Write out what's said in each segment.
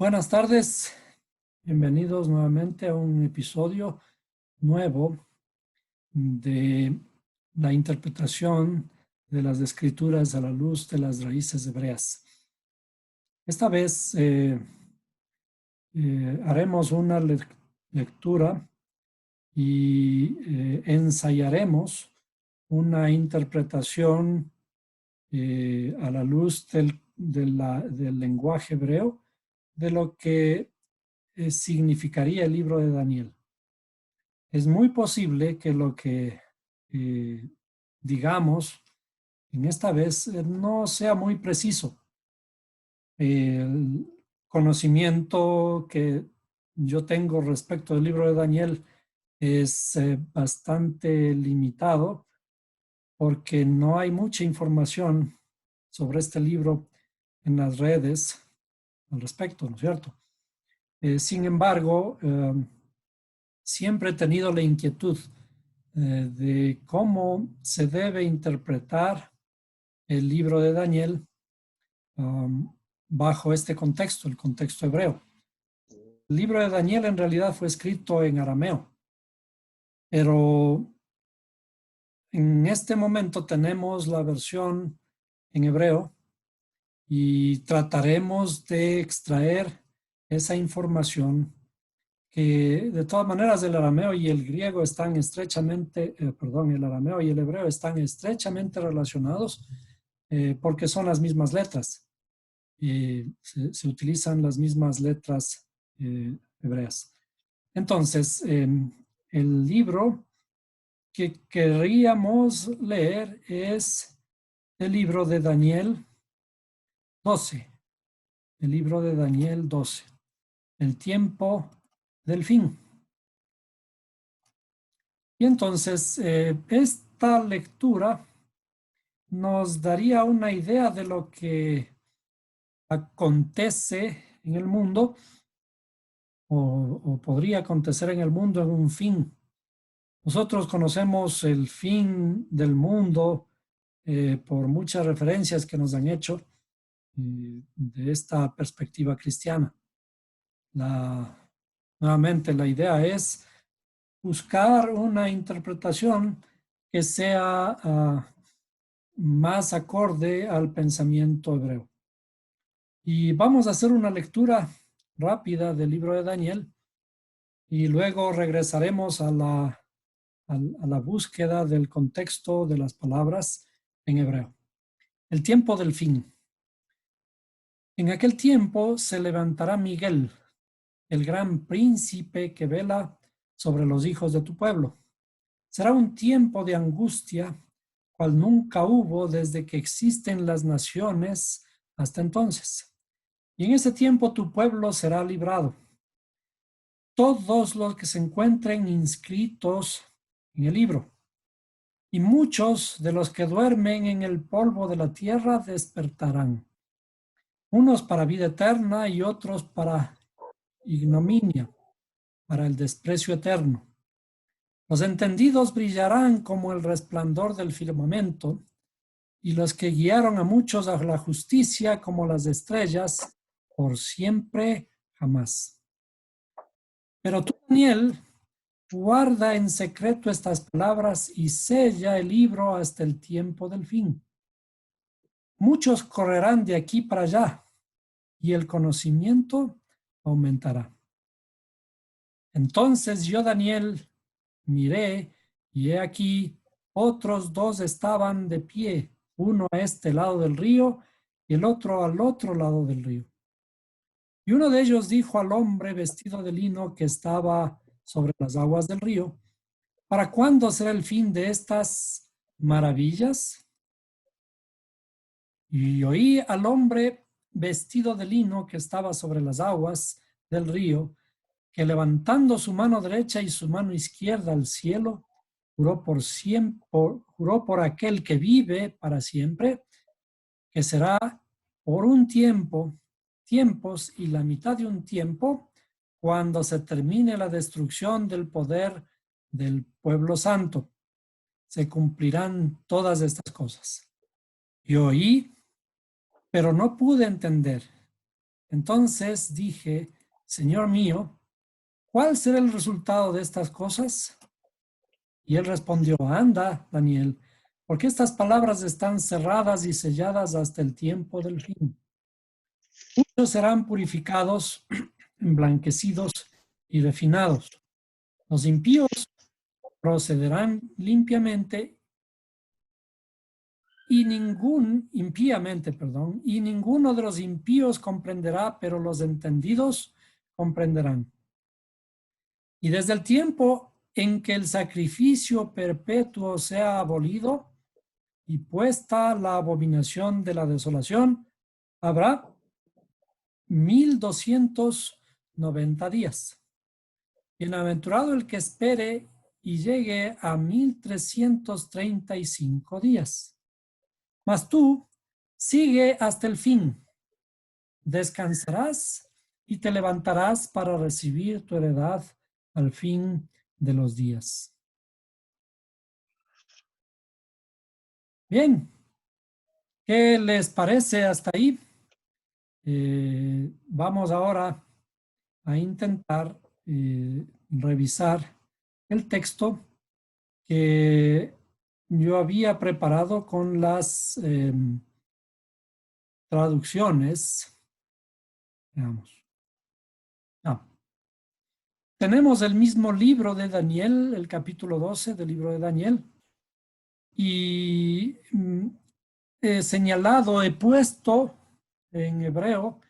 Buenas tardes, bienvenidos nuevamente a un episodio nuevo de la interpretación de las escrituras a la luz de las raíces hebreas. Esta vez haremos una lectura y ensayaremos una interpretación a la luz del lenguaje hebreo de lo que significaría el libro de Daniel. Es muy posible que lo que digamos en esta vez no sea muy preciso. El conocimiento que yo tengo respecto del libro de Daniel es bastante limitado porque no hay mucha información sobre este libro en las redes al respecto, ¿no es cierto? Sin embargo, siempre he tenido la inquietud de cómo se debe interpretar el libro de Daniel bajo este contexto, el contexto hebreo. El libro de Daniel en realidad fue escrito en arameo, pero en este momento tenemos la versión en hebreo y trataremos de extraer esa información que de todas maneras el arameo y el griego están estrechamente, el arameo y el hebreo están estrechamente relacionados porque son las mismas letras. Se utilizan las mismas letras hebreas. Entonces, el libro que querríamos leer es el libro de Daniel 12. El libro de Daniel 12. El tiempo del fin. Y entonces, esta lectura nos daría una idea de lo que acontece en el mundo o podría acontecer en el mundo en un fin. Nosotros conocemos el fin del mundo por muchas referencias que nos han hecho de esta perspectiva cristiana. Nuevamente, la idea es buscar una interpretación que sea más acorde al pensamiento hebreo. Y vamos a hacer una lectura rápida del libro de Daniel y luego regresaremos a la búsqueda del contexto de las palabras en hebreo. El tiempo del fin. En aquel tiempo se levantará Miguel, el gran príncipe que vela sobre los hijos de tu pueblo. Será un tiempo de angustia, cual nunca hubo desde que existen las naciones hasta entonces. Y en ese tiempo tu pueblo será librado. Todos los que se encuentren inscritos en el libro. Y muchos de los que duermen en el polvo de la tierra despertarán. Unos para vida eterna y otros para ignominia, para el desprecio eterno. Los entendidos brillarán como el resplandor del firmamento, y los que guiaron a muchos a la justicia como las estrellas, por siempre jamás. Pero tú, Daniel, guarda en secreto estas palabras y sella el libro hasta el tiempo del fin. Muchos correrán de aquí para allá, y el conocimiento aumentará. Entonces yo, Daniel, miré, y he aquí, otros dos estaban de pie, uno a este lado del río y el otro al otro lado del río. Y uno de ellos dijo al hombre vestido de lino que estaba sobre las aguas del río: ¿para cuándo será el fin de estas maravillas? Y oí al hombre vestido de lino que estaba sobre las aguas del río, que levantando su mano derecha y su mano izquierda al cielo, juró por aquel que vive para siempre, que será por un tiempo, tiempos y la mitad de un tiempo, cuando se termine la destrucción del poder del pueblo santo. Se cumplirán todas estas cosas. Y oí, pero no pude entender. Entonces dije, Señor mío, ¿cuál será el resultado de estas cosas? Y él respondió, anda, Daniel, porque estas palabras están cerradas y selladas hasta el tiempo del fin. Muchos serán purificados, emblanquecidos y refinados. Los impíos procederán limpiamente y y ninguno de los impíos comprenderá, pero los entendidos comprenderán. Y desde el tiempo en que el sacrificio perpetuo sea abolido y puesta la abominación de la desolación, habrá 1290 días. Bienaventurado el que espere y llegue a 1335 días. Mas tú sigue hasta el fin. Descansarás y te levantarás para recibir tu heredad al fin de los días. Bien, ¿qué les parece hasta ahí? Vamos ahora a intentar revisar el texto que yo había preparado con las traducciones. Veamos. Tenemos el mismo libro de Daniel, el capítulo 12 del libro de Daniel. Y he señalado, he puesto en hebreo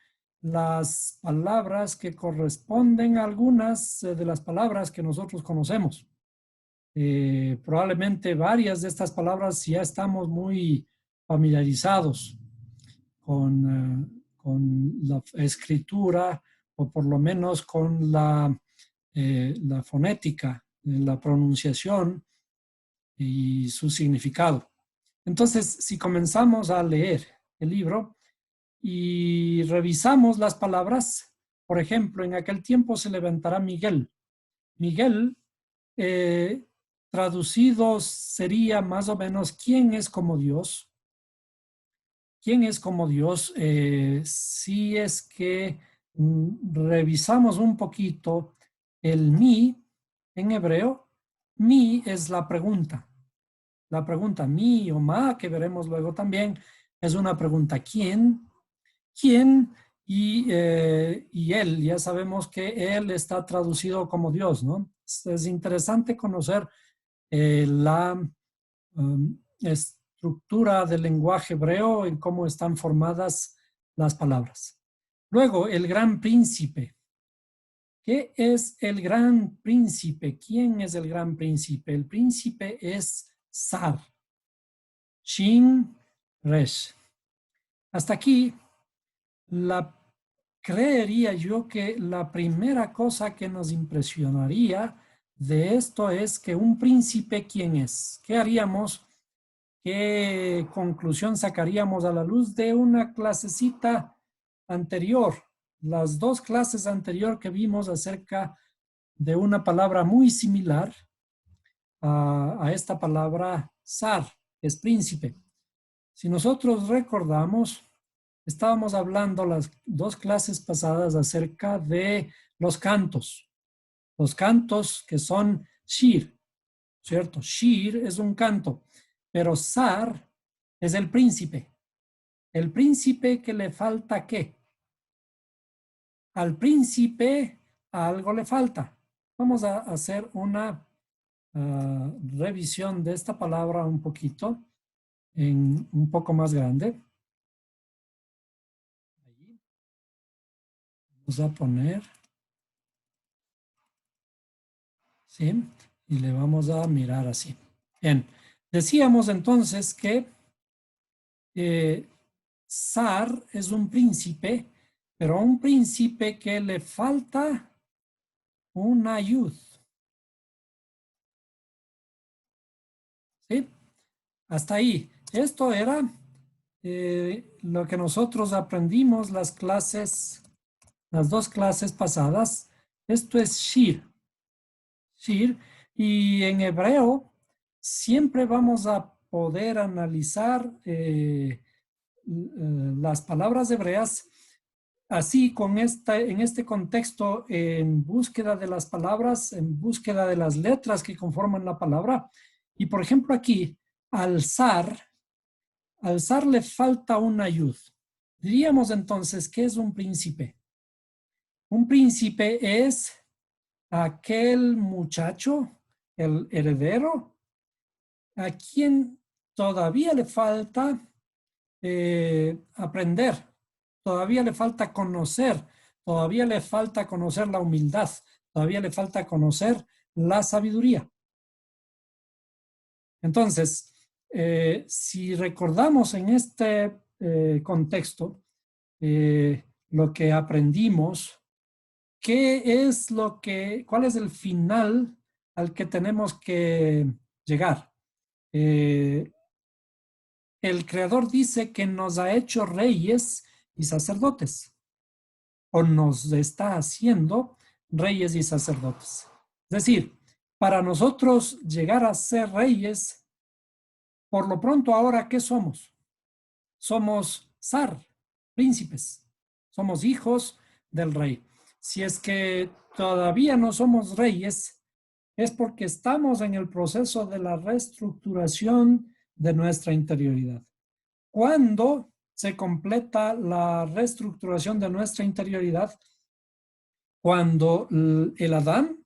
las palabras que corresponden a algunas de las palabras que nosotros conocemos. Probablemente varias de estas palabras ya estamos muy familiarizados con la escritura o por lo menos con la fonética, la pronunciación y su significado. Entonces, si comenzamos a leer el libro y revisamos las palabras, por ejemplo, en aquel tiempo se levantará Miguel. Miguel, traducido sería más o menos, ¿quién es como Dios? ¿Quién es como Dios? Si es que revisamos un poquito el mi en hebreo, mi es la pregunta. La pregunta mi o ma, que veremos luego también, es una pregunta ¿quién? ¿Quién? Y él, ya sabemos que él está traducido como Dios, ¿no? Es interesante conocer la estructura del lenguaje hebreo y cómo están formadas las palabras. Luego, el gran príncipe. ¿Qué es el gran príncipe? ¿Quién es el gran príncipe? El príncipe es Sar. Shin Resh. Hasta aquí, creería yo que la primera cosa que nos impresionaría de esto es que un príncipe, ¿quién es? ¿Qué haríamos? ¿Qué conclusión sacaríamos a la luz de una clasecita anterior? Las dos clases anterior que vimos acerca de una palabra muy similar a esta palabra zar, es príncipe. Si nosotros recordamos, estábamos hablando las dos clases pasadas acerca de los cantos que son shir, ¿cierto? Shir es un canto, pero zar es el príncipe que le falta ¿qué? Al príncipe algo le falta. Vamos a hacer una revisión de esta palabra un poquito, en un poco más grande. Ahí. Vamos a poner, ¿sí? Y le vamos a mirar así. Bien, decíamos entonces que Sar es un príncipe, pero a un príncipe que le falta una yud. ¿Sí? Hasta ahí. Esto era lo que nosotros aprendimos las dos clases pasadas. Esto es Shir. Shir. Y en hebreo siempre vamos a poder analizar las palabras hebreas así, en este contexto, en búsqueda de las palabras, en búsqueda de las letras que conforman la palabra, y por ejemplo aquí, alzar le falta una yud. Diríamos entonces, ¿qué es un príncipe? Un príncipe es aquel muchacho, el heredero, a quien todavía le falta aprender, todavía le falta conocer, todavía le falta conocer la humildad, todavía le falta conocer la sabiduría. Entonces, si recordamos en este contexto lo que aprendimos, cuál es el final al que tenemos que llegar? El Creador dice que nos ha hecho reyes y sacerdotes, o nos está haciendo reyes y sacerdotes. Es decir, para nosotros llegar a ser reyes, por lo pronto ahora, ¿qué somos? Somos príncipes, somos hijos del rey. Si es que todavía no somos reyes, es porque estamos en el proceso de la reestructuración de nuestra interioridad. ¿Cuándo se completa la reestructuración de nuestra interioridad? Cuando el Adán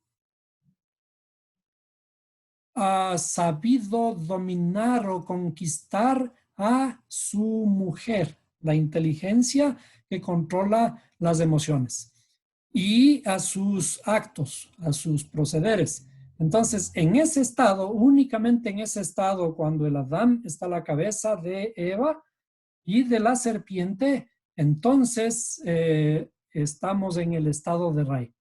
ha sabido dominar o conquistar a su mujer, la inteligencia que controla las emociones, y a sus actos, a sus procederes. Entonces, en ese estado, únicamente en ese estado, cuando el Adán está a la cabeza de Eva y de la serpiente, entonces estamos en el estado de rey.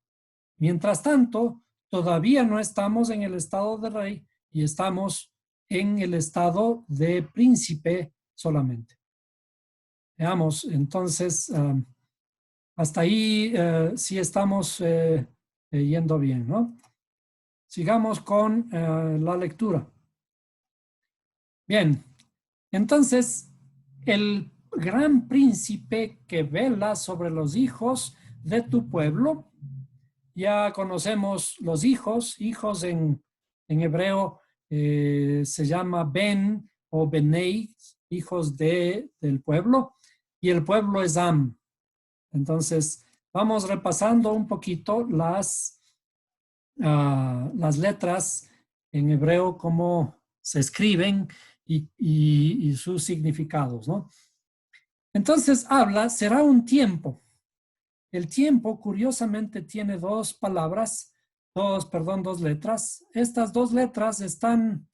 Mientras tanto, todavía no estamos en el estado de rey y estamos en el estado de príncipe solamente. Veamos, entonces, hasta ahí sí estamos yendo bien, ¿no? Sigamos con la lectura. Bien, entonces, el gran príncipe que vela sobre los hijos de tu pueblo. Ya conocemos los hijos en hebreo se llama Ben o Benei, hijos del pueblo, y el pueblo es Am. Entonces, vamos repasando un poquito las letras en hebreo, cómo se escriben y sus significados, ¿no? Entonces, será un tiempo. El tiempo, curiosamente, tiene dos letras. Estas dos letras están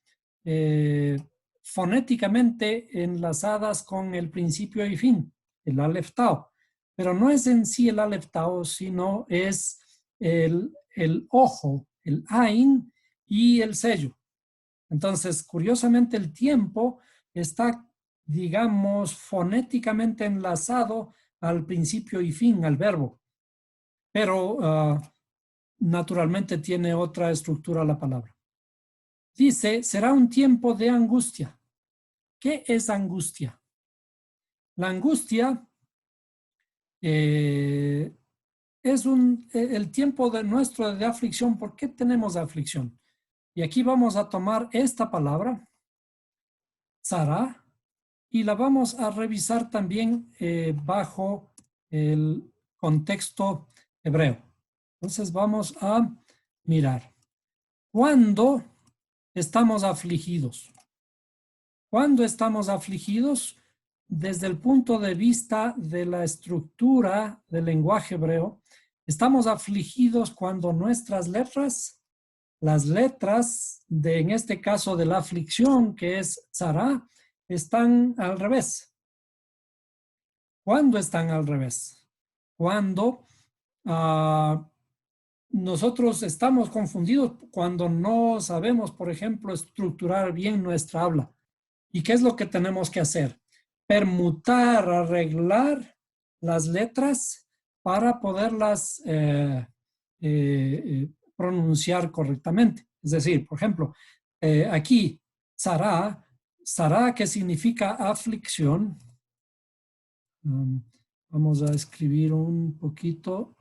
fonéticamente enlazadas con el principio y fin, el Aleph Tau. Pero no es en sí el Aleph Tau, sino es el ojo, el Ain y el sello. Entonces, curiosamente, el tiempo está, digamos, fonéticamente enlazado al principio y fin, al verbo. Pero naturalmente tiene otra estructura la palabra. Dice, será un tiempo de angustia. ¿Qué es angustia? La angustia es el tiempo nuestro de aflicción. ¿Por qué tenemos aflicción? Y aquí vamos a tomar esta palabra, tzara, y la vamos a revisar también bajo el contexto hebreo. Entonces vamos a mirar. ¿Cuándo estamos afligidos? ¿Cuándo estamos afligidos? Desde el punto de vista de la estructura del lenguaje hebreo, estamos afligidos cuando nuestras letras, las letras en este caso de la aflicción, que es tzara, están al revés. ¿Cuándo están al revés? Cuando nosotros estamos confundidos, cuando no sabemos, por ejemplo, estructurar bien nuestra habla. ¿Y qué es lo que tenemos que hacer? Permutar, arreglar las letras para poderlas pronunciar correctamente. Es decir, por ejemplo, aquí, tzara, que significa aflicción. Vamos a escribir un poquito.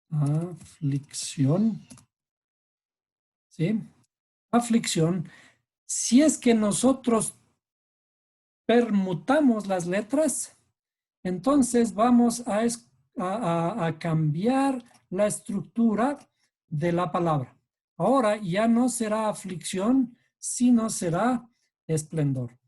Aflicción. ¿Sí? Aflicción. Si es que nosotros permutamos las letras, entonces vamos a cambiar la estructura de la palabra. Ahora ya no será aflicción, sino será esplendor.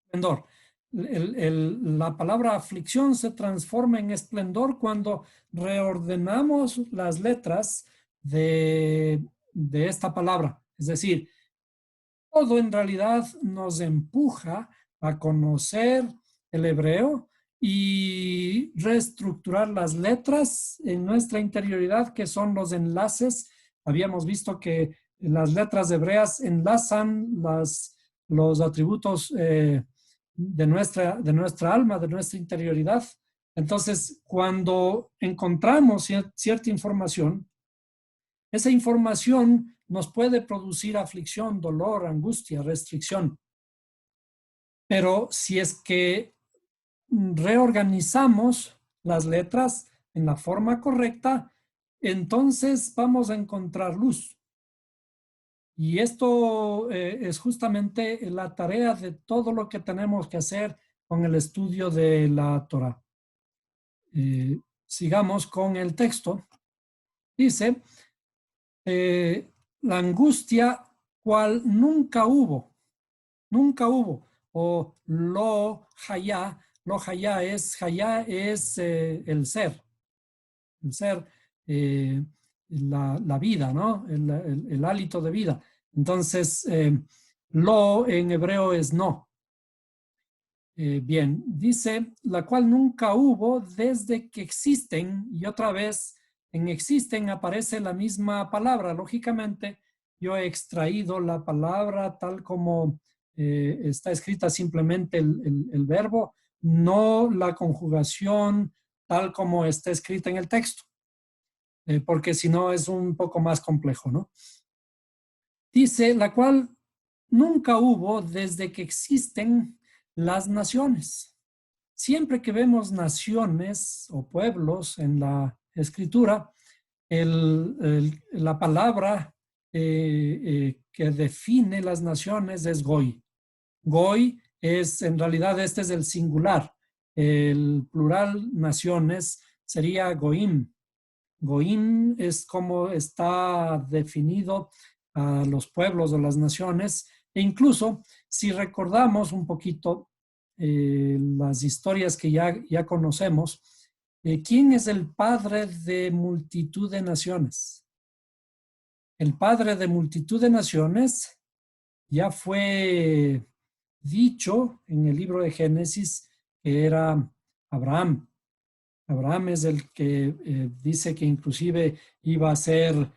Esplendor. La palabra aflicción se transforma en esplendor cuando reordenamos las letras de esta palabra. Es decir, todo en realidad nos empuja a conocer el hebreo y reestructurar las letras en nuestra interioridad, que son los enlaces. Habíamos visto que las letras hebreas enlazan los atributos de nuestra alma, de nuestra interioridad. Entonces, cuando encontramos cierta información, esa información nos puede producir aflicción, dolor, angustia, restricción. Pero si es que reorganizamos las letras en la forma correcta, entonces vamos a encontrar luz. Y esto es justamente la tarea de todo lo que tenemos que hacer con el estudio de la Torah. Sigamos con el texto. Dice, la angustia cual nunca hubo, o lo hayá es el ser, eh, la vida, ¿no? El hálito de vida. Entonces, lo en hebreo es no. Bien, dice, la cual nunca hubo desde que existen, y otra vez en existen aparece la misma palabra. Lógicamente, yo he extraído la palabra tal como está escrita simplemente el verbo, no la conjugación tal como está escrita en el texto, porque si no es un poco más complejo, ¿no? Dice, la cual nunca hubo desde que existen las naciones. Siempre que vemos naciones o pueblos en la escritura, la palabra que define las naciones es Goy. Goy es, en realidad, este es el singular. El plural naciones sería Goim. Goim es como está definido a los pueblos o las naciones. E incluso, si recordamos un poquito las historias que ya conocemos, ¿quién es el padre de multitud de naciones? El padre de multitud de naciones ya fue dicho en el libro de Génesis que era Abraham. Abraham es el que dice que inclusive iba a ser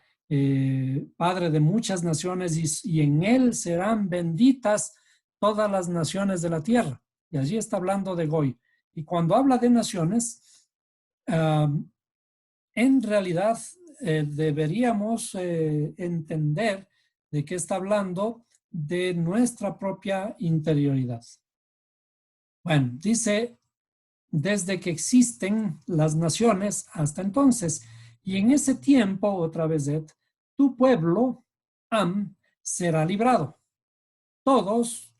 padre de muchas naciones y en él serán benditas todas las naciones de la tierra. Y allí está hablando de Goy. Y cuando habla de naciones, en realidad deberíamos entender de qué está hablando de nuestra propia interioridad. Bueno, dice desde que existen las naciones hasta entonces. Y en ese tiempo, otra vez, tu pueblo, Am, será librado. Todos,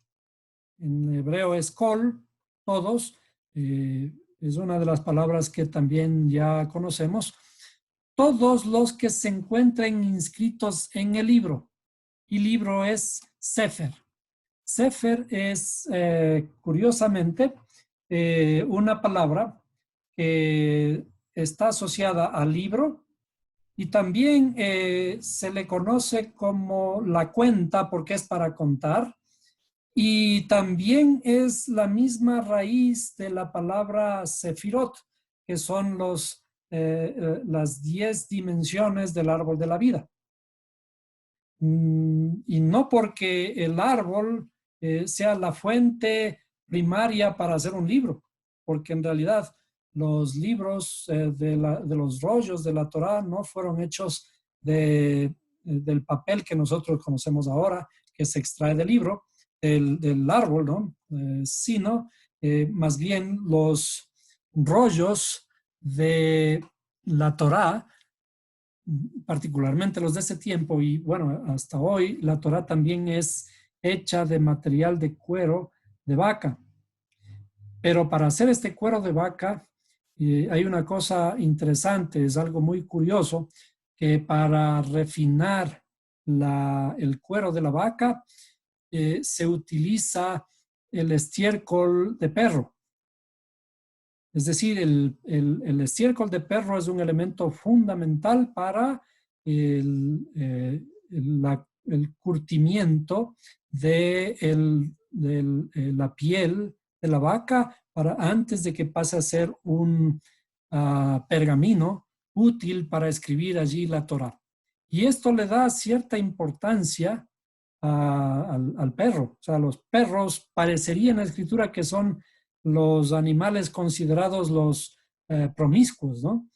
en hebreo es kol, todos, es una de las palabras que también ya conocemos, todos los que se encuentren inscritos en el libro. Y libro es Sefer. Sefer es, curiosamente, una palabra que está asociada al libro y también se le conoce como la cuenta porque es para contar y también es la misma raíz de la palabra sefirot, que son las 10 dimensiones del árbol de la vida. Y no porque el árbol sea la fuente primaria para hacer un libro, porque en realidad los libros de los rollos de la Torá no fueron hechos del papel que nosotros conocemos ahora, que se extrae del libro, del árbol, ¿no? Sino más bien los rollos de la Torá, particularmente los de ese tiempo, y bueno, hasta hoy, la Torá también es hecha de material de cuero de vaca. Pero para hacer este cuero de vaca, hay una cosa interesante, es algo muy curioso, que para refinar el cuero de la vaca se utiliza el estiércol de perro. Es decir, el estiércol de perro es un elemento fundamental para el curtimiento de la piel de la vaca para antes de que pase a ser un pergamino útil para escribir allí la Torá. Y esto le da cierta importancia al perro. O sea, los perros parecería en la escritura que son los animales considerados los promiscuos, ¿no?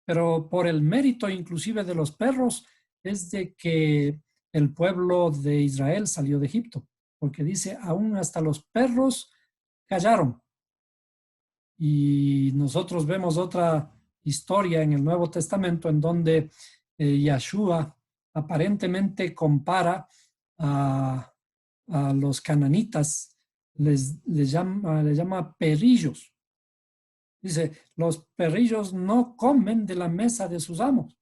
Pero por el mérito inclusive de los perros es de que el pueblo de Israel salió de Egipto, porque dice, aún hasta los perros callaron. Y nosotros vemos otra historia en el Nuevo Testamento en donde Yahshua aparentemente compara a los cananitas, les llama perrillos. Dice, los perrillos no comen de la mesa de sus amos.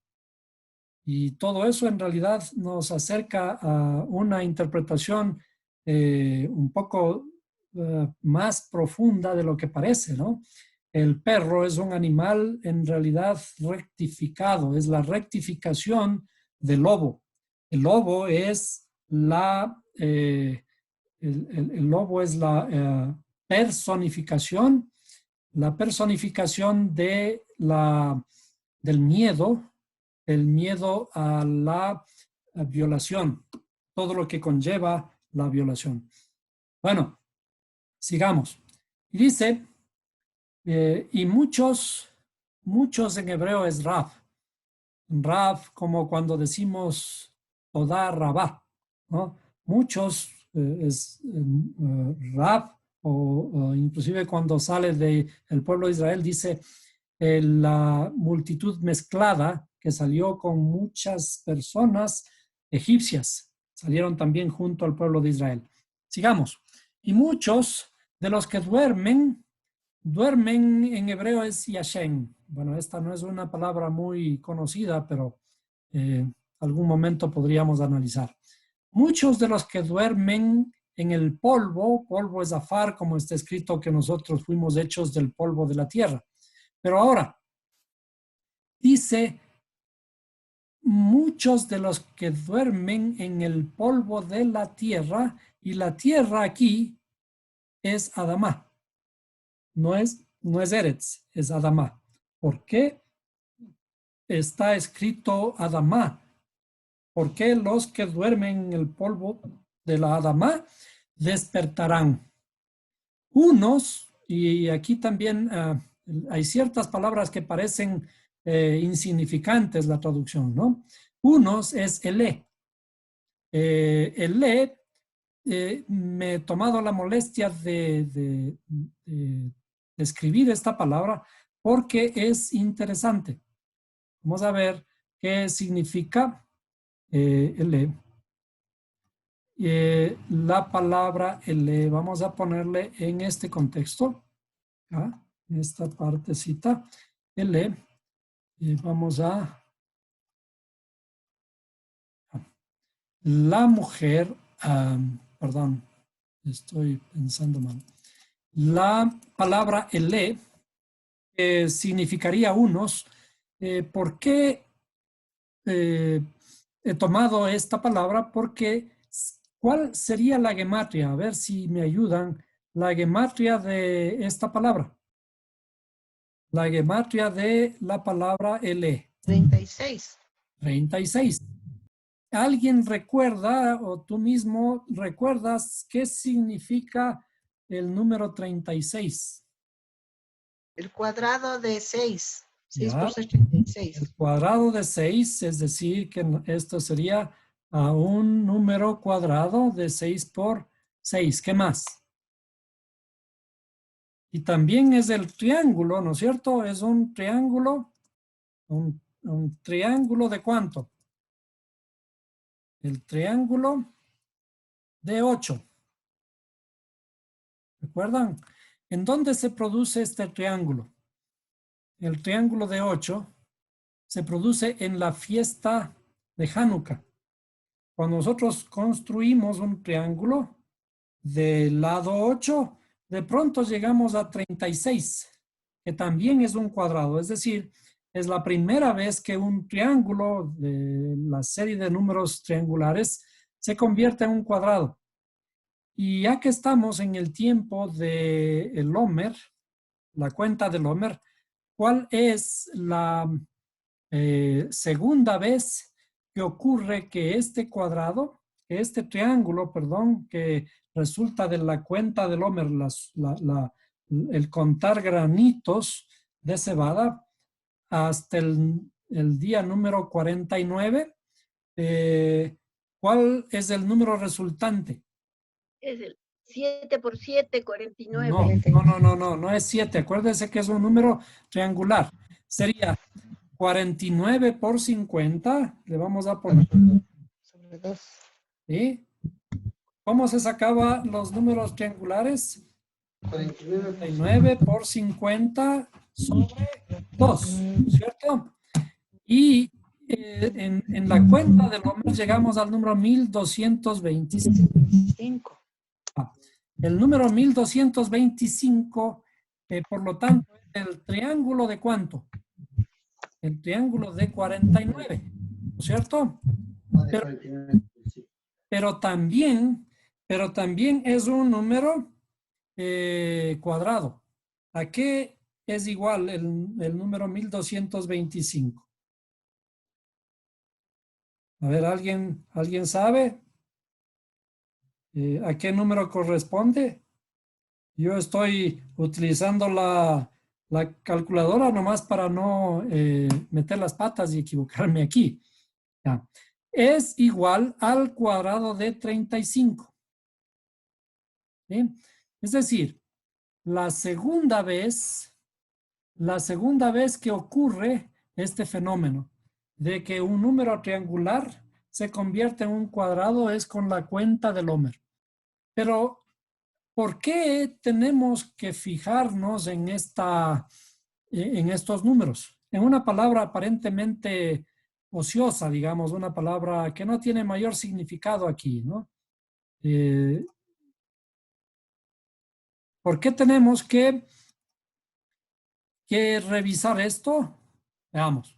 Y todo eso en realidad nos acerca a una interpretación un poco más profunda de lo que parece, ¿no? El perro es un animal en realidad rectificado, es la rectificación del lobo. El lobo es el lobo es la personificación del miedo, el miedo a la violación, todo lo que conlleva la violación. Bueno, sigamos. Y dice, y muchos en hebreo es Rav. Rav, como cuando decimos Todá Rabá, ¿no? Muchos es Rav, o inclusive cuando sale del pueblo de Israel, dice la multitud mezclada que salió con muchas personas egipcias, salieron también junto al pueblo de Israel. Sigamos. Y muchos de los que duermen en hebreo es yashen. Bueno, esta no es una palabra muy conocida, pero algún momento podríamos analizar. Muchos de los que duermen en el polvo es afar, como está escrito que nosotros fuimos hechos del polvo de la tierra. Pero ahora, dice, muchos de los que duermen en el polvo de la tierra, y la tierra aquí es Adamá. No es Eretz, es Adamá. ¿Por qué está escrito Adamá? ¿Por qué los que duermen en el polvo de la Adamá despertarán? Unos, y aquí también hay ciertas palabras que parecen insignificantes la traducción, ¿no? Unos es elé. Elé, me he tomado la molestia de escribir esta palabra porque es interesante. Vamos a ver qué significa elé. La palabra elé, vamos a ponerle en este contexto, ¿ah? Esta partecita, elé, vamos a la mujer, perdón, estoy pensando mal. La palabra elé significaría unos. ¿Por qué he tomado esta palabra? Porque ¿cuál sería la gematria? A ver si me ayudan. La gematria de esta palabra. La gematria de la palabra elé. 36. 36. ¿Alguien recuerda o tú mismo recuerdas qué significa el número 36? El cuadrado de 6. 6 ¿Ya? por 6, 36. El cuadrado de 6, es decir, que esto sería un número cuadrado de 6 por 6. ¿Qué más? Y también es el triángulo, ¿no es cierto? Es un triángulo, un triángulo ¿de cuánto? El triángulo de 8. ¿Recuerdan? ¿En dónde se produce este triángulo? El triángulo de 8 se produce en la fiesta de Hanukkah. Cuando nosotros construimos un triángulo del lado 8, de pronto llegamos a 36, que también es un cuadrado. Es decir, es la primera vez que un triángulo de la serie de números triangulares se convierte en un cuadrado. Y ya que estamos en el tiempo del Omer, la cuenta del Omer, ¿cuál es la segunda vez que ocurre que este cuadrado, que este triángulo, perdón, que resulta de la cuenta del Omer, el contar granitos de cebada hasta el día número 49? ¿Cuál es el número resultante? Es el 7 por 7, 49. No es 7. Acuérdense que es un número triangular. Sería 49 por 50. Le vamos a poner. Sobre 2. ¿Sí? ¿Cómo se sacaba los números triangulares? 49 por 50 sobre 2, ¿cierto? Y en la cuenta del Omer llegamos al número 1225. El número 1225, por lo tanto, es el triángulo de ¿cuánto? El triángulo de 49, ¿no es cierto? Pero también es un número cuadrado. ¿A qué es igual el número 1225? A ver, ¿alguien sabe? ¿A qué número corresponde? Yo estoy utilizando la calculadora nomás para no meter las patas y equivocarme aquí. Ya. Es igual al cuadrado de 35. ¿Sí? Es decir, la segunda vez que ocurre este fenómeno de que un número triangular se convierte en un cuadrado es con la cuenta del Omer. Pero, ¿por qué tenemos que fijarnos en estos números? En una palabra aparentemente ociosa, digamos, una palabra que no tiene mayor significado aquí, ¿no? ¿Por qué tenemos que revisar esto? Veamos.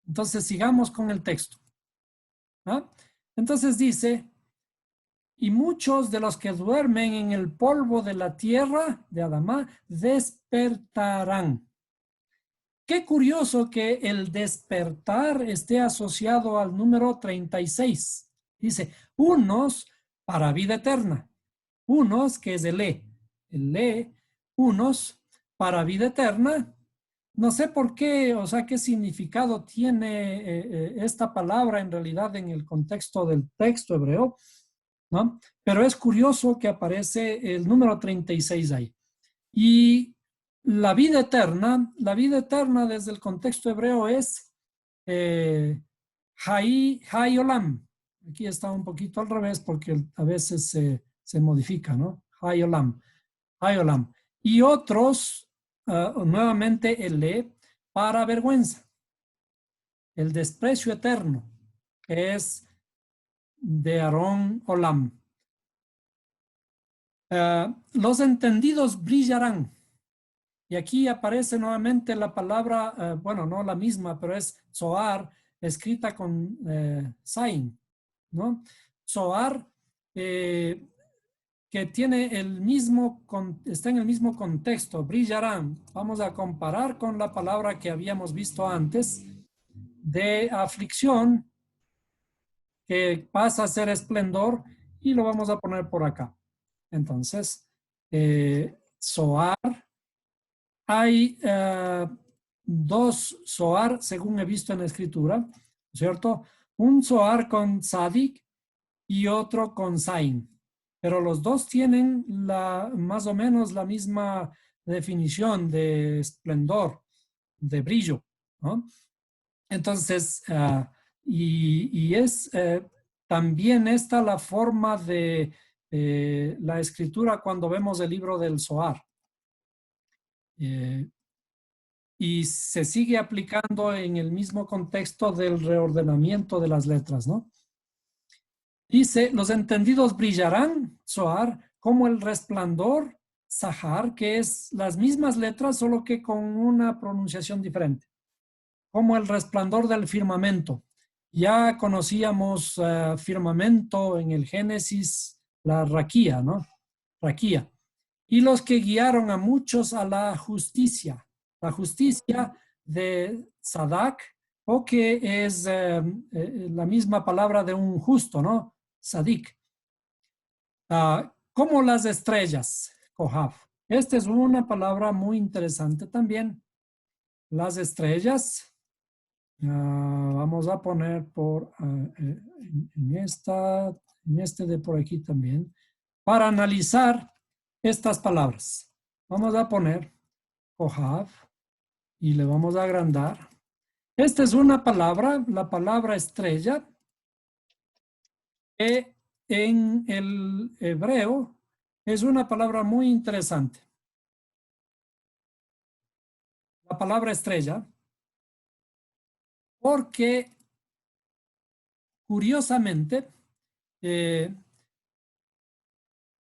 Entonces, sigamos con el texto. ¿Ah? Entonces dice, y muchos de los que duermen en el polvo de la tierra de Adamá despertarán. Qué curioso que el despertar esté asociado al número 36. Dice, unos para vida eterna, unos que es el E, unos para vida eterna. No sé por qué, o sea, qué significado tiene esta palabra en realidad en el contexto del texto hebreo, ¿no? Pero es curioso que aparece el número 36 ahí. Y la vida eterna desde el contexto hebreo es Hay Olam. Aquí está un poquito al revés porque a veces se modifica, ¿no? Hay Olam. Y otros, nuevamente el E, para vergüenza. El desprecio eterno es de Aarón Olam. Los entendidos brillarán. Y aquí aparece nuevamente la palabra, bueno, no la misma, pero es Zohar, escrita con Zain, ¿no? Zohar, que tiene está en el mismo contexto, brillarán. Vamos a comparar con la palabra que habíamos visto antes, de aflicción, que pasa a ser esplendor, y lo vamos a poner por acá. Entonces, Zohar, hay dos Zohar, según he visto en la escritura, ¿cierto? Un Zohar con Tzadik y otro con Zain. Pero los dos tienen más o menos la misma definición de esplendor, de brillo, ¿no? Entonces, también está la forma de la escritura cuando vemos el libro del Zohar. Y se sigue aplicando en el mismo contexto del reordenamiento de las letras, ¿no? Dice, los entendidos brillarán, Zohar, como el resplandor, Sahar, que es las mismas letras, solo que con una pronunciación diferente. Como el resplandor del firmamento. Ya conocíamos firmamento en el Génesis, la raquía, ¿no? Raquía. Y los que guiaron a muchos a la justicia de Sadak, o que es la misma palabra de un justo, ¿no? Sadik. Como las estrellas, Kohav. Esta es una palabra muy interesante también. Las estrellas. Vamos a poner en este de por aquí también, para analizar estas palabras. Vamos a poner Kohav y le vamos a agrandar. Esta es una palabra, la palabra estrella, que en el hebreo es una palabra muy interesante. La palabra estrella, porque curiosamente,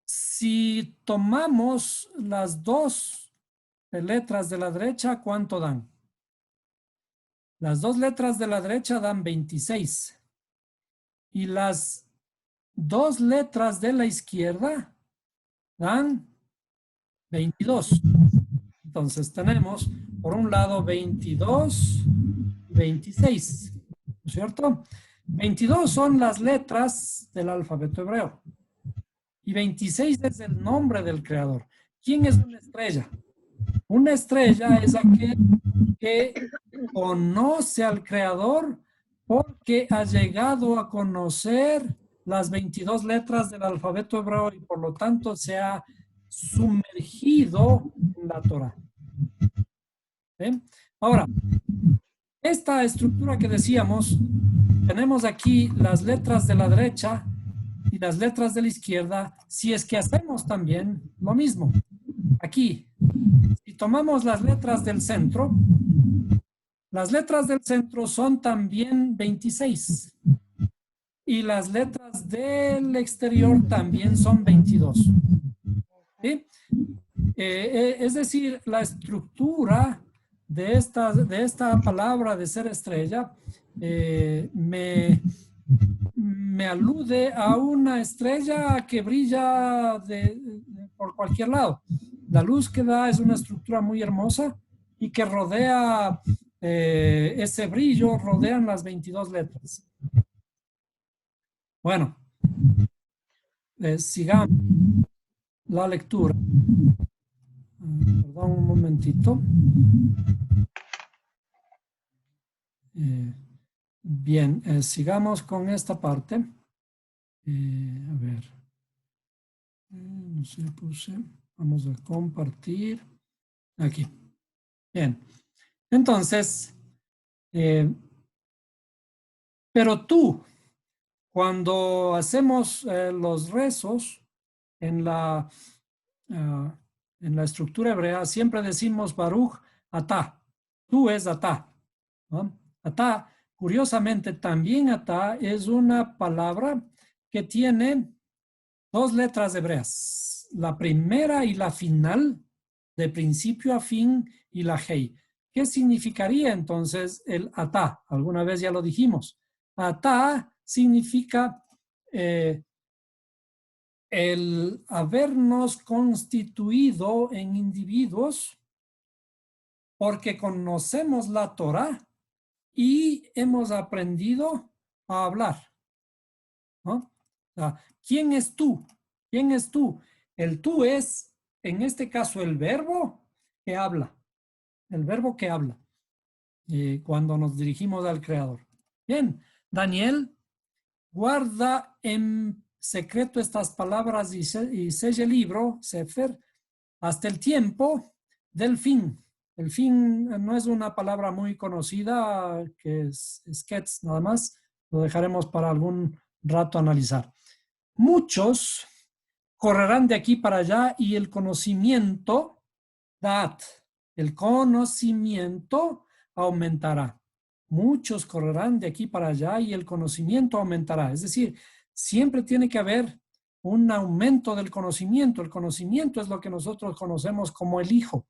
si tomamos las dos letras de la derecha, ¿cuánto dan? Las dos letras de la derecha dan 26. Y las dos letras de la izquierda dan 22. Entonces tenemos, por un lado, 22, 26, ¿no es cierto? 22 son las letras del alfabeto hebreo. Y 26 es el nombre del creador. ¿Quién es una estrella? Una estrella es aquel que conoce al creador porque ha llegado a conocer las 22 letras del alfabeto hebreo y por lo tanto se ha sumergido en la Torah. ¿Bien? Ahora, esta estructura que decíamos, tenemos aquí las letras de la derecha y las letras de la izquierda, si es que hacemos también lo mismo. Aquí, si tomamos las letras del centro son también 26. Y las letras del exterior también son 22. ¿Sí? Es decir, la estructura de esta palabra de ser estrella me alude a una estrella que brilla por cualquier lado. La luz que da es una estructura muy hermosa y que rodea ese brillo, rodean las 22 letras. Bueno, sigamos la lectura. Perdón un momentito. Bien, sigamos con esta parte. A ver. No sé, vamos a compartir. Aquí. Bien. Entonces, pero tú, cuando hacemos los rezos en la estructura hebrea, siempre decimos Baruch Atá. Tú es Atá, ¿no? Atá, curiosamente, también Atá es una palabra que tiene dos letras hebreas. La primera y la final, de principio a fin, y la Hei. ¿Qué significaría entonces el Atá? Alguna vez ya lo dijimos. Atá significa el habernos constituido en individuos porque conocemos la Torah y hemos aprendido a hablar, ¿no? O sea, ¿quién es tú? ¿Quién es tú? El tú es, en este caso, el verbo que habla. El verbo que habla cuando nos dirigimos al Creador. Bien, Daniel, guarda en secreto estas palabras y selle el libro, Sefer, hasta el tiempo del fin. El fin no es una palabra muy conocida, que es sketch nada más. Lo dejaremos para algún rato analizar. Muchos correrán de aquí para allá y el conocimiento, el conocimiento aumentará. Muchos correrán de aquí para allá y el conocimiento aumentará. Es decir, siempre tiene que haber un aumento del conocimiento. El conocimiento es lo que nosotros conocemos como el Hijo.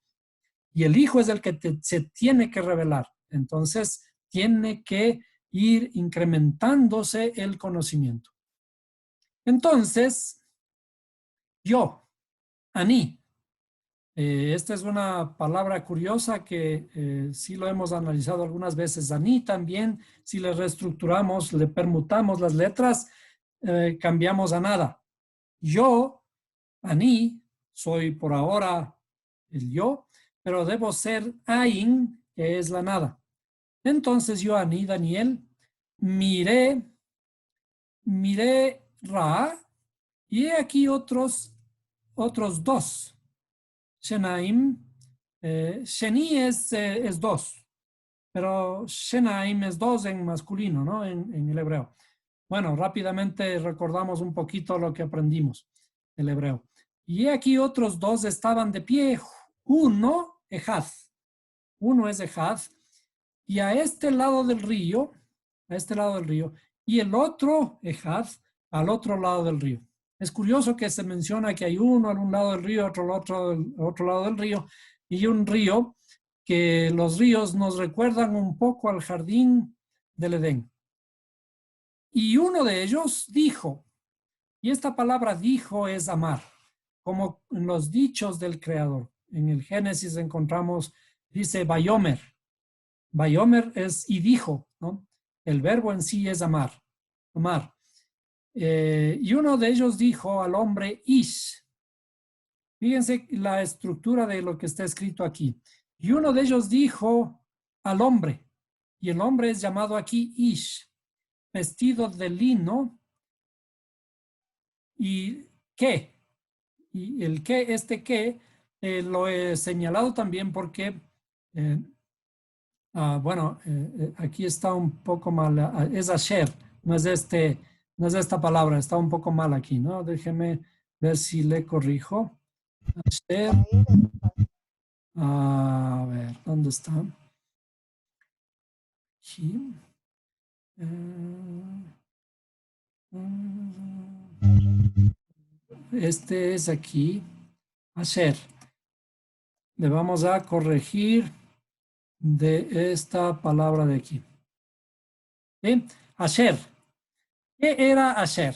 Y el Hijo es el que se tiene que revelar. Entonces, tiene que ir incrementándose el conocimiento. Entonces, yo, Ani. Esta es una palabra curiosa que sí lo hemos analizado algunas veces. Ani también, si le reestructuramos, le permutamos las letras, cambiamos a nada. Yo, Ani, soy por ahora el yo, pero debo ser Ain, que es la nada. Entonces yo, Ani, Daniel, miré Ra, y he aquí otros dos. Shenaim, Sheni es dos, pero Shenaim es dos en masculino, ¿no? En el hebreo. Bueno, rápidamente recordamos un poquito lo que aprendimos del hebreo. Y aquí otros dos estaban de pie. Uno, Ejad. Uno es Ejad. Y a este lado del río, y el otro, Ejad, al otro lado del río. Es curioso que se menciona que hay uno al un lado del río, otro lado del río, y un río que los ríos nos recuerdan un poco al jardín del Edén. Y uno de ellos dijo, y esta palabra dijo es amar, como en los dichos del Creador. En el Génesis encontramos, dice Bayomer. Bayomer es y dijo, ¿no? El verbo en sí es amar. Y uno de ellos dijo al hombre Ish. Fíjense la estructura de lo que está escrito aquí. Y uno de ellos dijo al hombre, y el hombre es llamado aquí Ish, vestido de lino, y qué. Y el qué, lo he señalado también porque, aquí está un poco mal, es Asher, no es esta palabra, está un poco mal aquí, ¿no? Déjeme ver si le corrijo. Asher. A ver, ¿dónde está? Aquí. Este es aquí. Asher. Le vamos a corregir de esta palabra de aquí. ¿Sí? Asher. ¿Qué era Asher?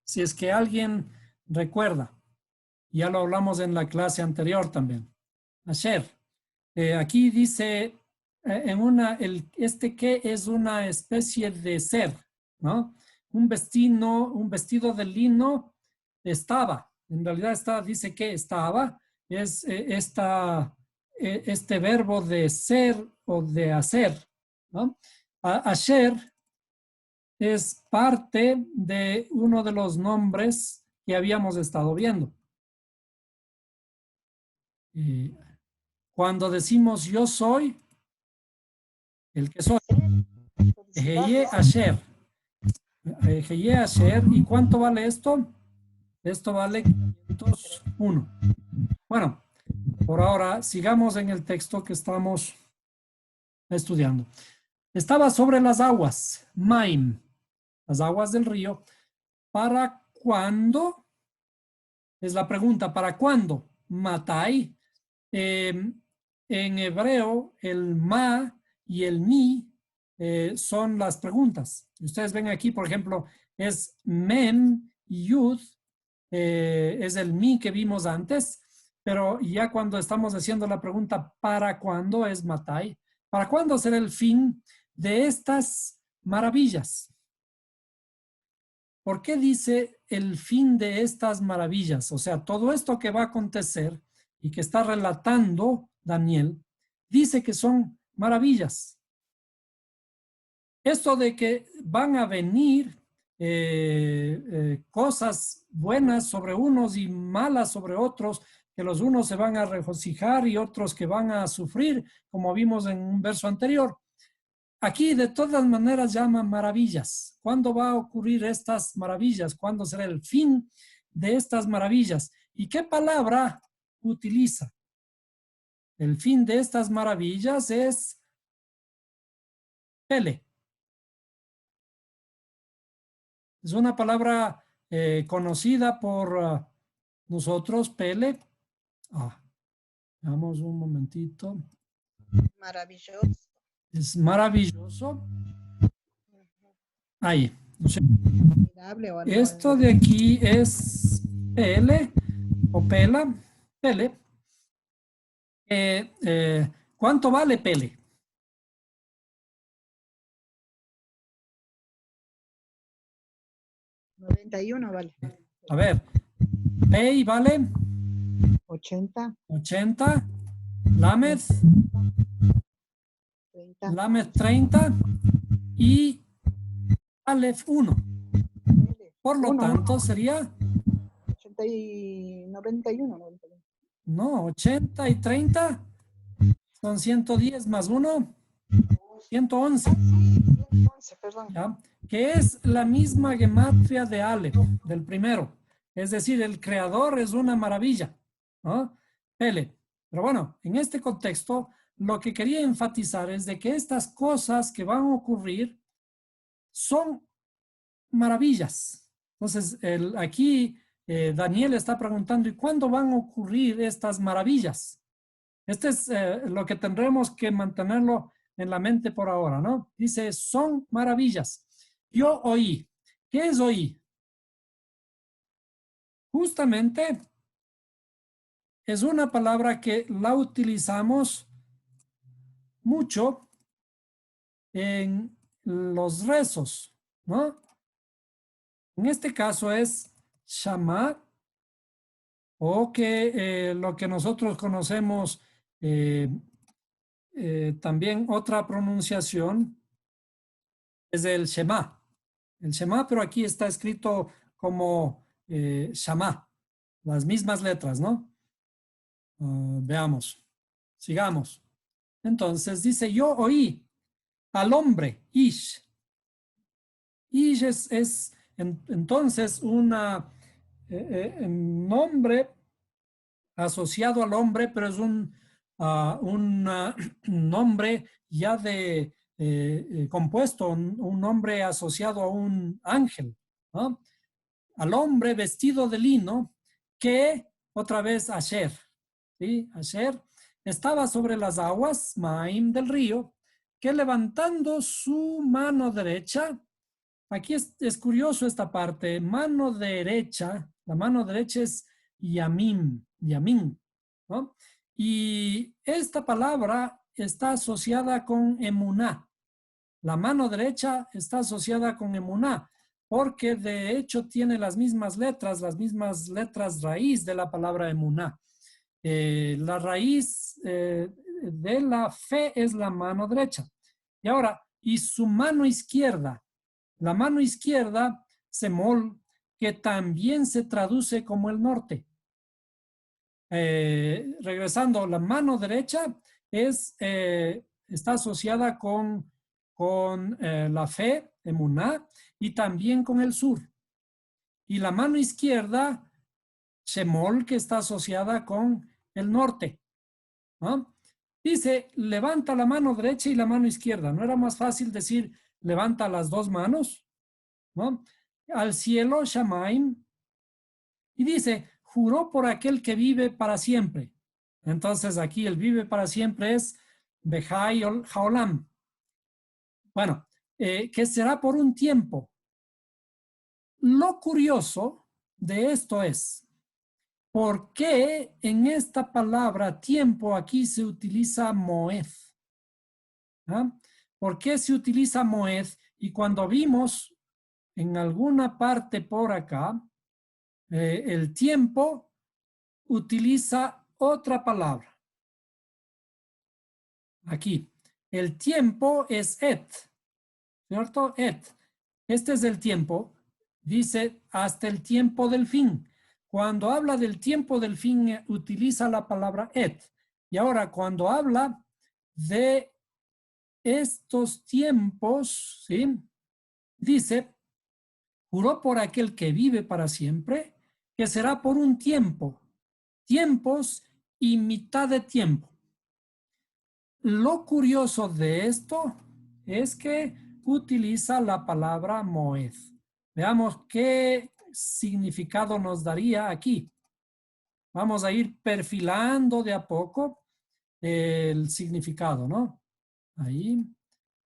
Si es que alguien recuerda. Ya lo hablamos en la clase anterior también. Asher. Aquí dice este que es una especie de ser, ¿no? Un vestido de lino estaba. En realidad dice que estaba. Es este verbo de ser o de hacer, ¿no? Asher es parte de uno de los nombres que habíamos estado viendo. Cuando decimos yo soy el que soy. Ejeye Asher. Ejeye Asher. ¿Y cuánto vale esto? Esto vale 501. Bueno, por ahora sigamos en el texto que estamos estudiando. Estaba sobre las aguas, Maim, las aguas del río. ¿Para cuándo? Es la pregunta, ¿para cuándo? Matai. En hebreo, el ma y el mi son las preguntas. Ustedes ven aquí, por ejemplo, es mem y yud, es el mi que vimos antes, pero ya cuando estamos haciendo la pregunta ¿para cuándo? Es matai. ¿Para cuándo será el fin de estas maravillas? ¿Por qué dice el fin de estas maravillas? O sea, todo esto que va a acontecer y que está relatando Daniel, dice que son maravillas. Esto de que van a venir cosas buenas sobre unos y malas sobre otros, que los unos se van a regocijar y otros que van a sufrir, como vimos en un verso anterior. Aquí de todas maneras llaman maravillas. ¿Cuándo va a ocurrir estas maravillas? ¿Cuándo será el fin de estas maravillas? ¿Y qué palabra utiliza? El fin de estas maravillas es Pele. Es una palabra conocida por nosotros, Pele. Veamos un momentito. Maravilloso. Es maravilloso. Ahí. O sea, Formidable o algo esto así. de aquí es Pele o Pela. Pele. ¿Cuánto vale Pele? $91 vale. A ver, Pei vale 80, 80, Lamed 30, Lamed 30 y Aleph 1. Por lo tanto sería 80 y 91. no, 80 y 30 son 110 más 1, 111. 111, perdón. ¿Ya? Que es la misma gematria de Aleph, del primero. Es decir, el creador es una maravilla, ¿no? Pele. Pero bueno, en este contexto, lo que quería enfatizar es de que estas cosas que van a ocurrir son maravillas. Entonces, aquí Daniel está preguntando, ¿y cuándo van a ocurrir estas maravillas? Este es lo que tendremos que mantenerlo en la mente por ahora, ¿no? Dice, son maravillas. Yo oí. ¿Qué es oí? Justamente es una palabra que la utilizamos mucho en los rezos, ¿no? En este caso es Shama, o que lo que nosotros conocemos también otra pronunciación es el Shema. El Shema, pero aquí está escrito como Shama, las mismas letras, ¿no? Veamos, sigamos. Entonces dice, yo oí al hombre, Ish. Ish es entonces un nombre asociado al hombre, pero es un nombre ya de compuesto, un nombre asociado a un ángel, ¿no? Al hombre vestido de lino que, otra vez, Asher, ¿sí? Asher estaba sobre las aguas, Maim del río, que levantando su mano derecha, aquí es curioso esta parte, mano derecha, la mano derecha es Yamim, Yamin, ¿no? Y esta palabra está asociada con emuná. La mano derecha está asociada con emuná, porque de hecho tiene las mismas letras raíz de la palabra emuná. La raíz de la fe es la mano derecha. Y ahora, y su mano izquierda. La mano izquierda, semol, que también se traduce como el norte. Regresando, la mano derecha está asociada con la fe, emuná, y también con el sur. Y la mano izquierda, shemol, que está asociada con el norte, ¿no? Dice, levanta la mano derecha y la mano izquierda. ¿No era más fácil decir, levanta las dos manos? ¿No? Al cielo, Shamaim, y dice, juró por aquel que vive para siempre. Entonces aquí el vive para siempre es Behai Haolam. Bueno, que será por un tiempo. Lo curioso de esto es, ¿por qué en esta palabra tiempo aquí se utiliza moed? ¿Ah? ¿Por qué se utiliza moed? Y cuando vimos en alguna parte por acá, el tiempo utiliza otra palabra. Aquí, el tiempo es et, ¿cierto? Et. Este es el tiempo. Dice hasta el tiempo del fin. Cuando habla del tiempo del fin, utiliza la palabra et. Y ahora, cuando habla de estos tiempos, ¿sí? Dice, juró por aquel que vive para siempre, que será por un tiempo, tiempos y mitad de tiempo. Lo curioso de esto es que utiliza la palabra moed. Veamos qué significado nos daría aquí. Vamos a ir perfilando de a poco el significado, ¿no? Ahí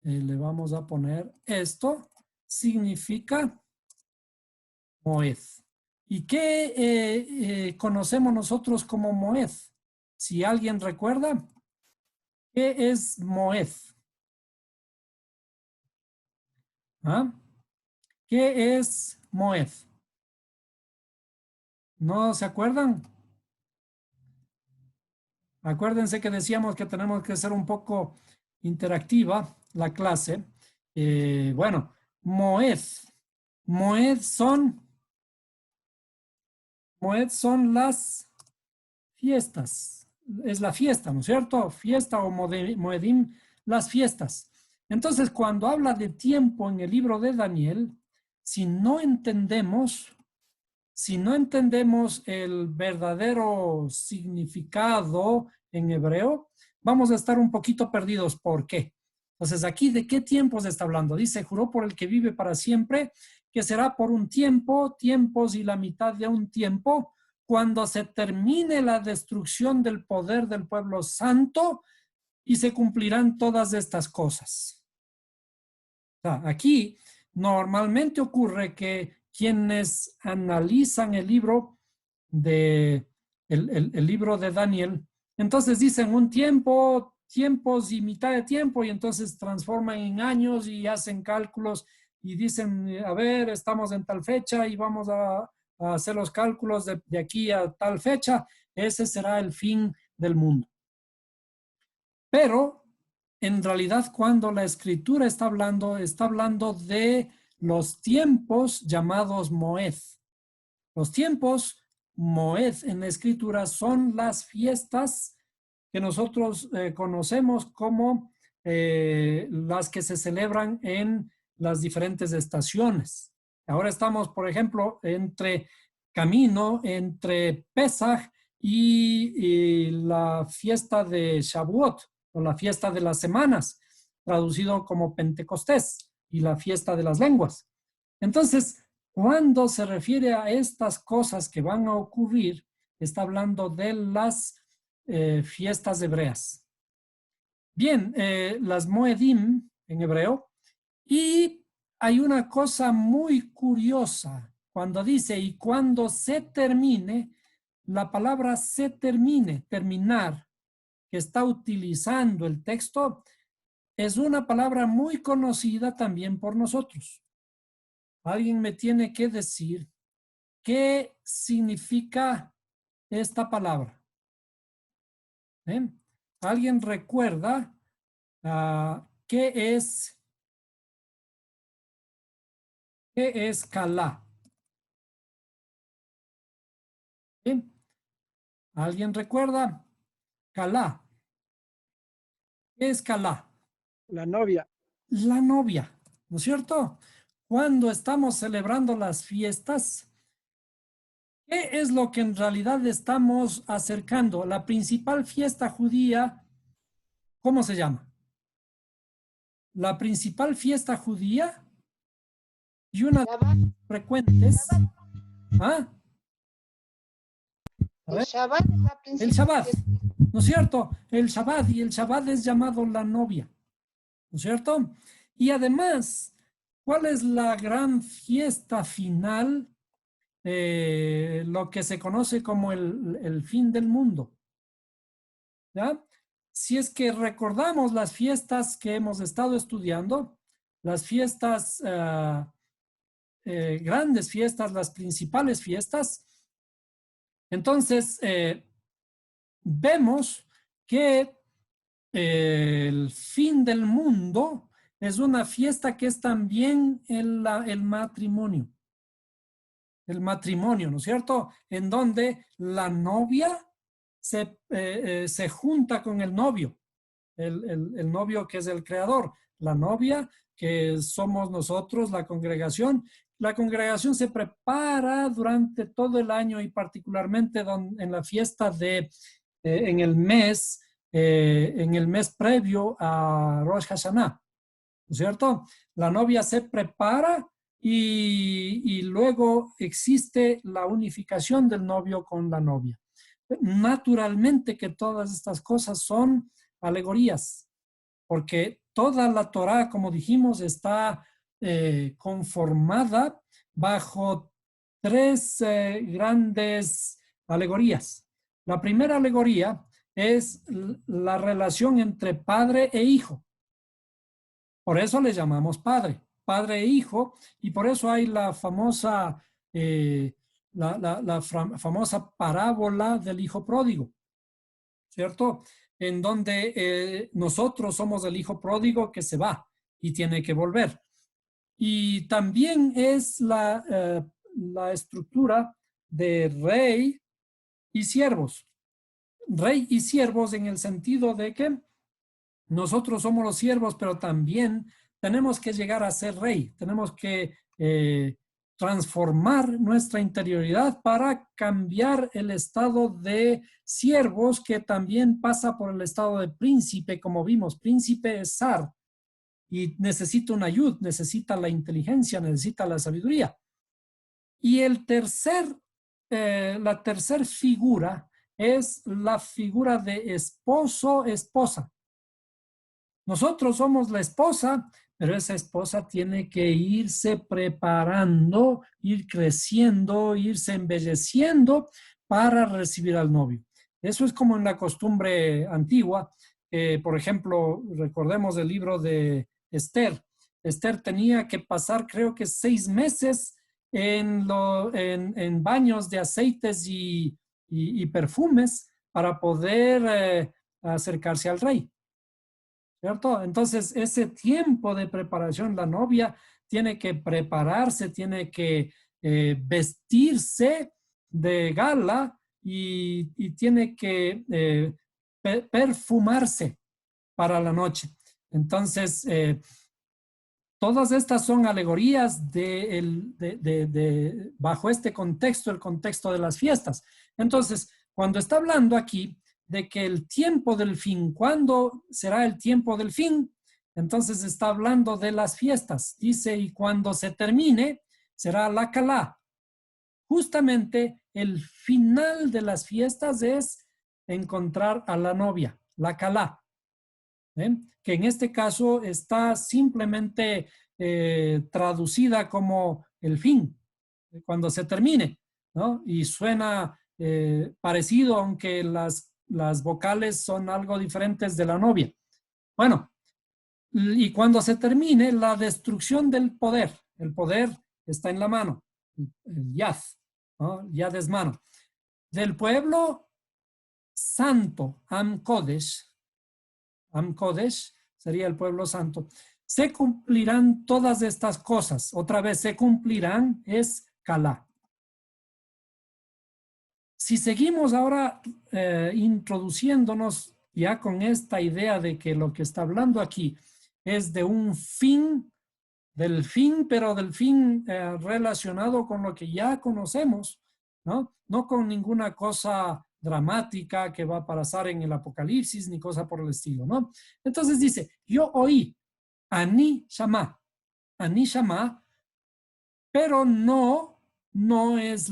le vamos a poner esto. Significa moed. ¿Y qué conocemos nosotros como moed? Si alguien recuerda, ¿qué es moed? ¿Ah? ¿Qué es moed? ¿No se acuerdan? Acuérdense que decíamos que tenemos que ser un poco interactiva la clase. Bueno, moed. Moed son las fiestas. Es la fiesta, ¿no es cierto? Fiesta o moedim, las fiestas. Entonces, cuando habla de tiempo en el libro de Daniel, si no entendemos el verdadero significado en hebreo, vamos a estar un poquito perdidos. ¿Por qué? Entonces, aquí, ¿de qué tiempos está hablando? Dice, juró por el que vive para siempre, que será por un tiempo, tiempos y la mitad de un tiempo, cuando se termine la destrucción del poder del pueblo santo y se cumplirán todas estas cosas. O sea, aquí normalmente ocurre que quienes analizan el libro el libro de Daniel, entonces dicen un tiempo, tiempos y mitad de tiempo, y entonces transforman en años y hacen cálculos y dicen, a ver, estamos en tal fecha y vamos a hacer los cálculos de aquí a tal fecha, ese será el fin del mundo. Pero en realidad cuando la escritura está hablando de los tiempos llamados moed. Los tiempos moed en la escritura son las fiestas que nosotros conocemos como las que se celebran en las diferentes estaciones. Ahora estamos, por ejemplo, entre Pesach y la fiesta de Shavuot, o la fiesta de las semanas, traducido como Pentecostés, y la fiesta de las lenguas. Entonces, cuando se refiere a estas cosas que van a ocurrir, está hablando de las fiestas hebreas. Bien, las Moedim en hebreo. Y hay una cosa muy curiosa cuando dice, y cuando se termine, la palabra se termine, terminar, que está utilizando el texto, es una palabra muy conocida también por nosotros. Alguien me tiene que decir qué significa esta palabra. ¿Alguien recuerda qué es Kalá? ¿Alguien recuerda? Kalá. ¿Qué es Kalá? La novia. La novia, ¿no es cierto? Cuando estamos celebrando las fiestas, ¿qué es lo que en realidad estamos acercando? La principal fiesta judía, ¿cómo se llama? La principal fiesta judía y una de las frecuentes. ¿Ah? A ver, el Shabbat, ¿no es cierto? El Shabbat, y el Shabbat es llamado la novia, ¿no es cierto? Y además, ¿cuál es la gran fiesta final? Lo que se conoce como el fin del mundo. ¿Ya? Si es que recordamos las fiestas que hemos estado estudiando, las fiestas, grandes fiestas, las principales fiestas, entonces vemos que el fin del mundo es una fiesta que es también el matrimonio. el matrimonio, ¿no es cierto? En donde la novia se junta con el novio, el novio que es el creador, la novia que somos nosotros, la congregación. La congregación se prepara durante todo el año y particularmente en la fiesta en el mes previo a Rosh Hashanah, ¿no es cierto? La novia se prepara y luego existe la unificación del novio con la novia. Naturalmente que todas estas cosas son alegorías, porque toda la Torá, como dijimos, está conformada bajo tres grandes alegorías. La primera alegoría es la relación entre padre e hijo. Por eso le llamamos padre e hijo, y por eso hay la famosa, famosa parábola del hijo pródigo, ¿cierto? En donde nosotros somos el hijo pródigo que se va y tiene que volver. Y también es la estructura de rey y siervos. Rey y siervos en el sentido de que nosotros somos los siervos, pero también tenemos que llegar a ser rey. Tenemos que transformar nuestra interioridad para cambiar el estado de siervos, que también pasa por el estado de príncipe, como vimos. Príncipe es zar y necesita una ayuda, necesita la inteligencia, necesita la sabiduría. Y la tercera figura es la figura de esposo-esposa. Nosotros somos la esposa, pero esa esposa tiene que irse preparando, ir creciendo, irse embelleciendo para recibir al novio. Eso es como en la costumbre antigua. Por ejemplo, recordemos el libro de Esther. Esther tenía que pasar, creo que 6 meses en baños de aceites y perfumes para poder acercarse al rey, ¿cierto? Entonces, ese tiempo de preparación, la novia tiene que prepararse, tiene que vestirse de gala y tiene que perfumarse para la noche. Entonces, todas estas son alegorías bajo este contexto, el contexto de las fiestas. Entonces, cuando está hablando aquí de que el tiempo del fin, ¿cuándo será el tiempo del fin? Entonces está hablando de las fiestas. Dice, y cuando se termine, será la Calá. Justamente el final de las fiestas es encontrar a la novia, la Calá. Que en este caso está simplemente traducida como el fin, cuando se termine, ¿no? Y suena parecido, aunque las vocales son algo diferentes de la novia. Bueno, y cuando se termine, la destrucción del poder. El poder está en la mano, el yad, ¿no? Yad es mano. Del pueblo santo, Am Kodesh sería el pueblo santo. Se cumplirán todas estas cosas. Otra vez, se cumplirán es Calá. Si seguimos ahora introduciéndonos ya con esta idea de que lo que está hablando aquí es de un fin, del fin, pero del fin relacionado con lo que ya conocemos, ¿no? No con ninguna cosa dramática que va a pasar en el Apocalipsis ni cosa por el estilo, ¿no? Entonces dice, yo oí, Ani Shama, pero no es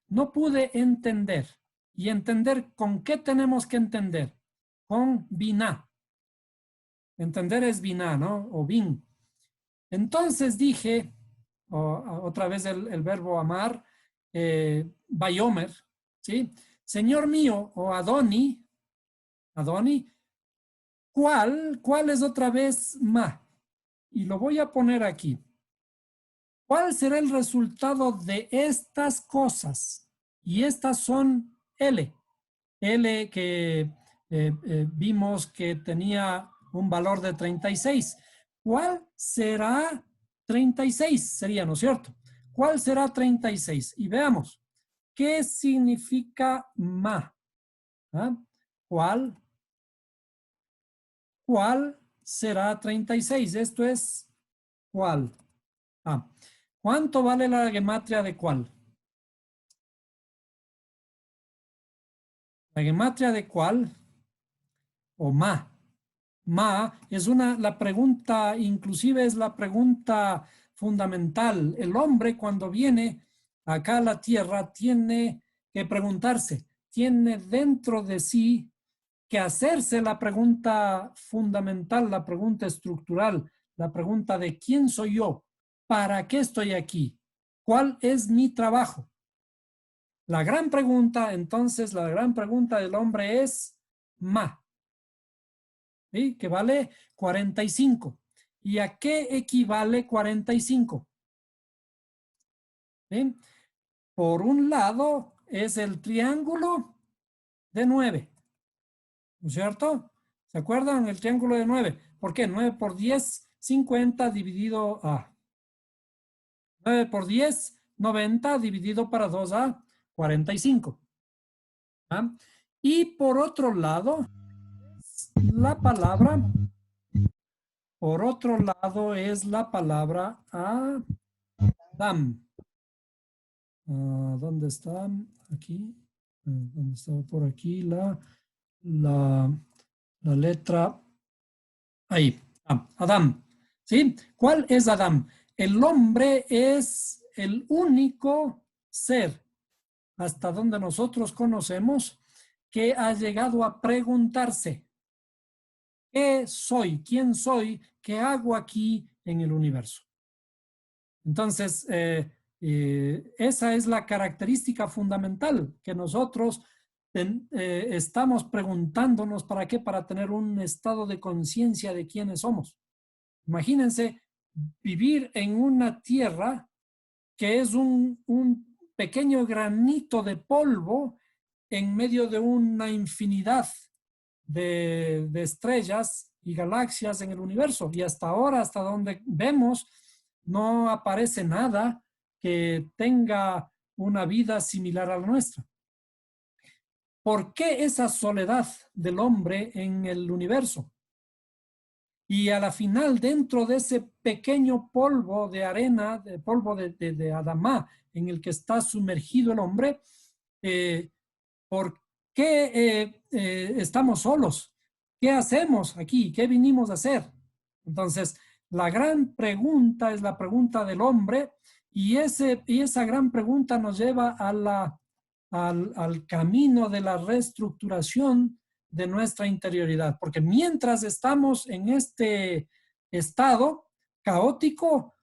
no pude entender. Y entender, ¿con qué tenemos que entender? Con biná. Entender es biná, ¿no? O bin. Entonces dije, otra vez el verbo amar, bayomer, ¿sí? Señor mío, o Adoni, ¿cuál es otra vez ma? Y lo voy a poner aquí. ¿Cuál será el resultado de estas cosas? Y estas son L que vimos que tenía un valor de 36. ¿Cuál será 36? Sería, ¿no es cierto? ¿cuál será 36? Y veamos, ¿qué significa ma? ¿Ah? ¿Cuál será 36? Esto es ¿cuál? Ah, ¿cuánto vale la gematria de cuál? La gematria de cuál o ma. Ma es la pregunta, inclusive es la pregunta fundamental. El hombre cuando viene acá a la tierra tiene que preguntarse, tiene dentro de sí que hacerse la pregunta fundamental, la pregunta estructural, la pregunta de quién soy yo, para qué estoy aquí, cuál es mi trabajo. La gran pregunta, entonces, la gran pregunta del hombre es ma. ¿Sí? Que vale 45. ¿Y a qué equivale 45? ¿Sí? Por un lado es el triángulo de 9, ¿no es cierto? ¿Se acuerdan? El triángulo de 9. ¿Por qué? 9 por 10, 50 dividido a 9 por 10, 90 dividido para 2a, 45. ¿Ah? Y por otro lado, la palabra, por otro lado es la palabra Adam. ¿Dónde está? Aquí. ¿Dónde estaba? Por aquí la letra. Ahí. Adam. ¿Sí? ¿Cuál es Adam? El hombre es el único ser, hasta donde nosotros conocemos, que ha llegado a preguntarse, ¿qué soy? ¿Quién soy? ¿Qué hago aquí en el universo? Entonces, esa es la característica fundamental que nosotros estamos preguntándonos para qué, para tener un estado de conciencia de quiénes somos. Imagínense vivir en una tierra que es un pequeño granito de polvo en medio de una infinidad de estrellas y galaxias en el universo. Y hasta ahora, hasta donde vemos, no aparece nada que tenga una vida similar a la nuestra. ¿Por qué esa soledad del hombre en el universo? Y a la final, dentro de ese pequeño polvo de arena, de polvo de Adamá, en el que está sumergido el hombre, ¿por qué estamos solos? ¿Qué hacemos aquí? ¿Qué vinimos a hacer? Entonces, la gran pregunta es la pregunta del hombre y esa gran pregunta nos lleva al camino de la reestructuración de nuestra interioridad. Porque mientras estamos en este estado caótico,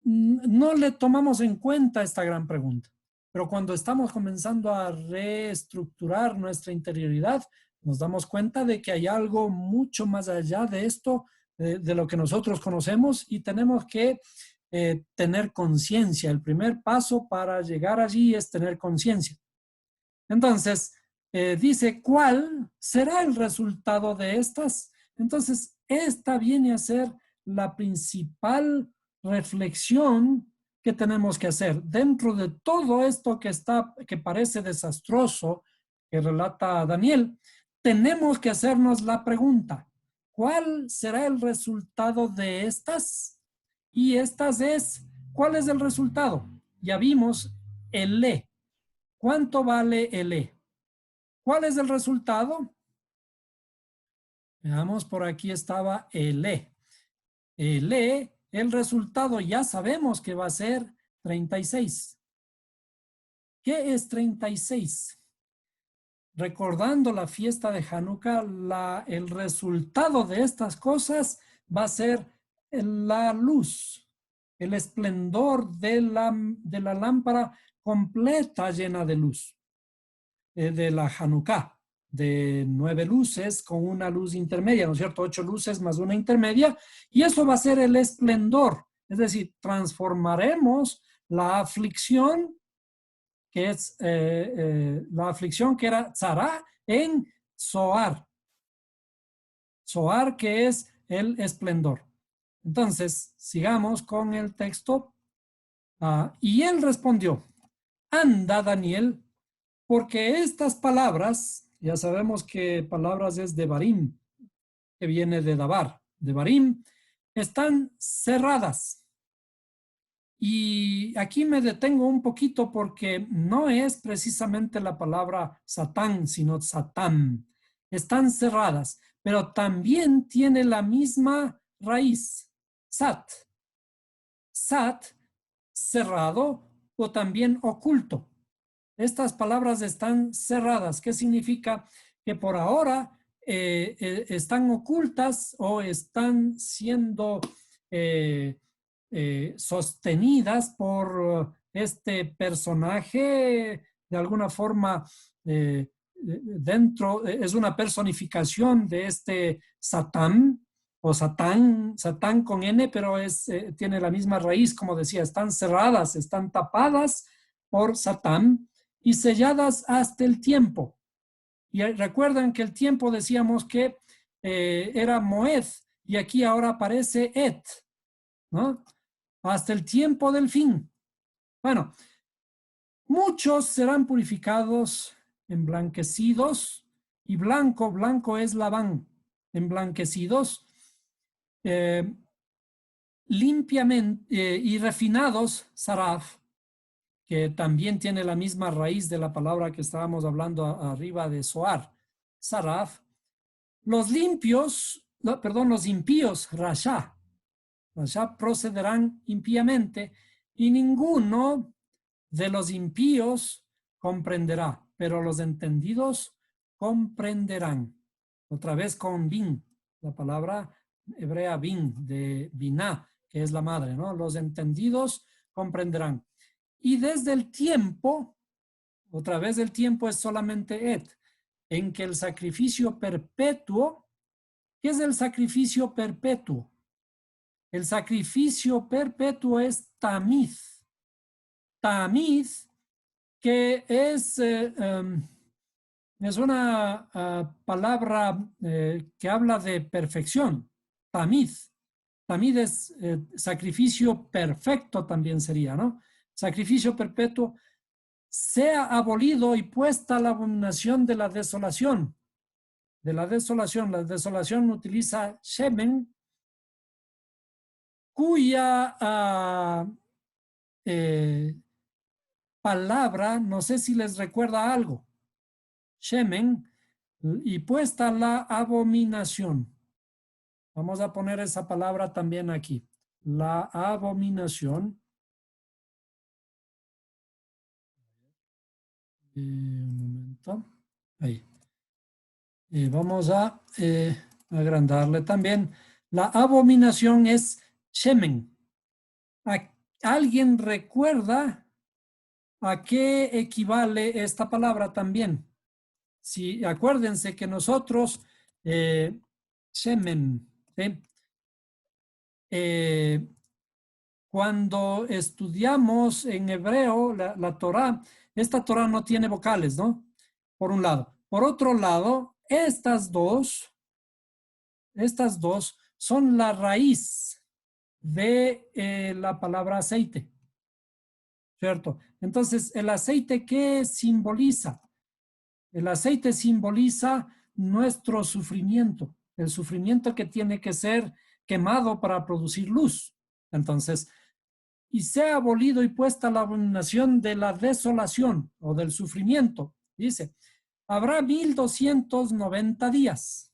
no le tomamos en cuenta esta gran pregunta. Pero cuando estamos comenzando a reestructurar nuestra interioridad, nos damos cuenta de que hay algo mucho más allá de esto, de lo que nosotros conocemos, y tenemos que tener conciencia. El primer paso para llegar allí es tener conciencia. Entonces, dice, ¿cuál será el resultado de estas? Entonces, esta viene a ser la principal reflexión que tenemos que hacer. Dentro de todo esto que parece desastroso, que relata Daniel, tenemos que hacernos la pregunta, ¿cuál será el resultado de estas? Y estas es, ¿cuál es el resultado? Ya vimos el E. ¿Cuánto vale el E? ¿Cuál es el resultado? Veamos, por aquí estaba el E. El E, el resultado ya sabemos que va a ser 36. ¿Qué es 36? Recordando la fiesta de Hanukkah, el resultado de estas cosas va a ser la luz, el esplendor de la lámpara completa llena de luz, de la Hanukkah, de 9 luces con una luz intermedia, ¿no es cierto? 8 luces más una intermedia, y eso va a ser el esplendor, es decir, transformaremos la aflicción, que es la aflicción que era tzara, en zoar. Zoar, que es el esplendor. Entonces, sigamos con el texto. Y él respondió, anda, Daniel, porque estas palabras, ya sabemos que palabras es devarim, que viene de davar, devarim, están cerradas. Y aquí me detengo un poquito porque no es precisamente la palabra Satán, sino Satán. Están cerradas, pero también tiene la misma raíz, Sat. Sat, cerrado o también oculto. Estas palabras están cerradas. ¿Qué significa? Que por ahora están ocultas o están siendo sostenidas por este personaje de alguna forma dentro, es una personificación de este Satán o Satán con N, pero tiene la misma raíz, como decía, están cerradas, están tapadas por Satán y selladas hasta el tiempo. Y recuerdan que el tiempo decíamos que era Moed, y aquí ahora aparece Et, ¿no? Hasta el tiempo del fin. Bueno, muchos serán purificados, emblanquecidos, y blanco es Labán, emblanquecidos, limpiamente y refinados, Saraf, que también tiene la misma raíz de la palabra que estábamos hablando arriba de Soar, Saraf. Los limpios, no, perdón, los impíos, Rasha. Rasha procederán impíamente y ninguno de los impíos comprenderá, pero los entendidos comprenderán. Otra vez con bin, la palabra hebrea bin, de biná, que es la madre, ¿no? Los entendidos comprenderán. Y desde el tiempo, otra vez el tiempo es solamente et, en que el sacrificio perpetuo, ¿qué es el sacrificio perpetuo? El sacrificio perpetuo es tamiz. Tamiz, que es una palabra que habla de perfección. Tamiz. Tamiz es sacrificio perfecto también sería, ¿no? Sacrificio perpetuo, sea abolido y puesta la abominación de la desolación. De la desolación utiliza shemen, cuya palabra, no sé si les recuerda algo. Shemen, y puesta la abominación. Vamos a poner esa palabra también aquí. La abominación. Un momento. Ahí. Vamos a agrandarle también. La abominación es shemen. ¿Alguien recuerda a qué equivale esta palabra también? Si acuérdense que nosotros, shemen, ¿sí? Cuando estudiamos en hebreo la Torá, esta Torá no tiene vocales, ¿no? Por un lado. Por otro lado, estas dos son la raíz de la palabra aceite, ¿cierto? Entonces, ¿el aceite qué simboliza? El aceite simboliza nuestro sufrimiento, el sufrimiento que tiene que ser quemado para producir luz. Entonces, y sea abolido y puesta la abominación de la desolación o del sufrimiento. Dice, habrá 1290 días.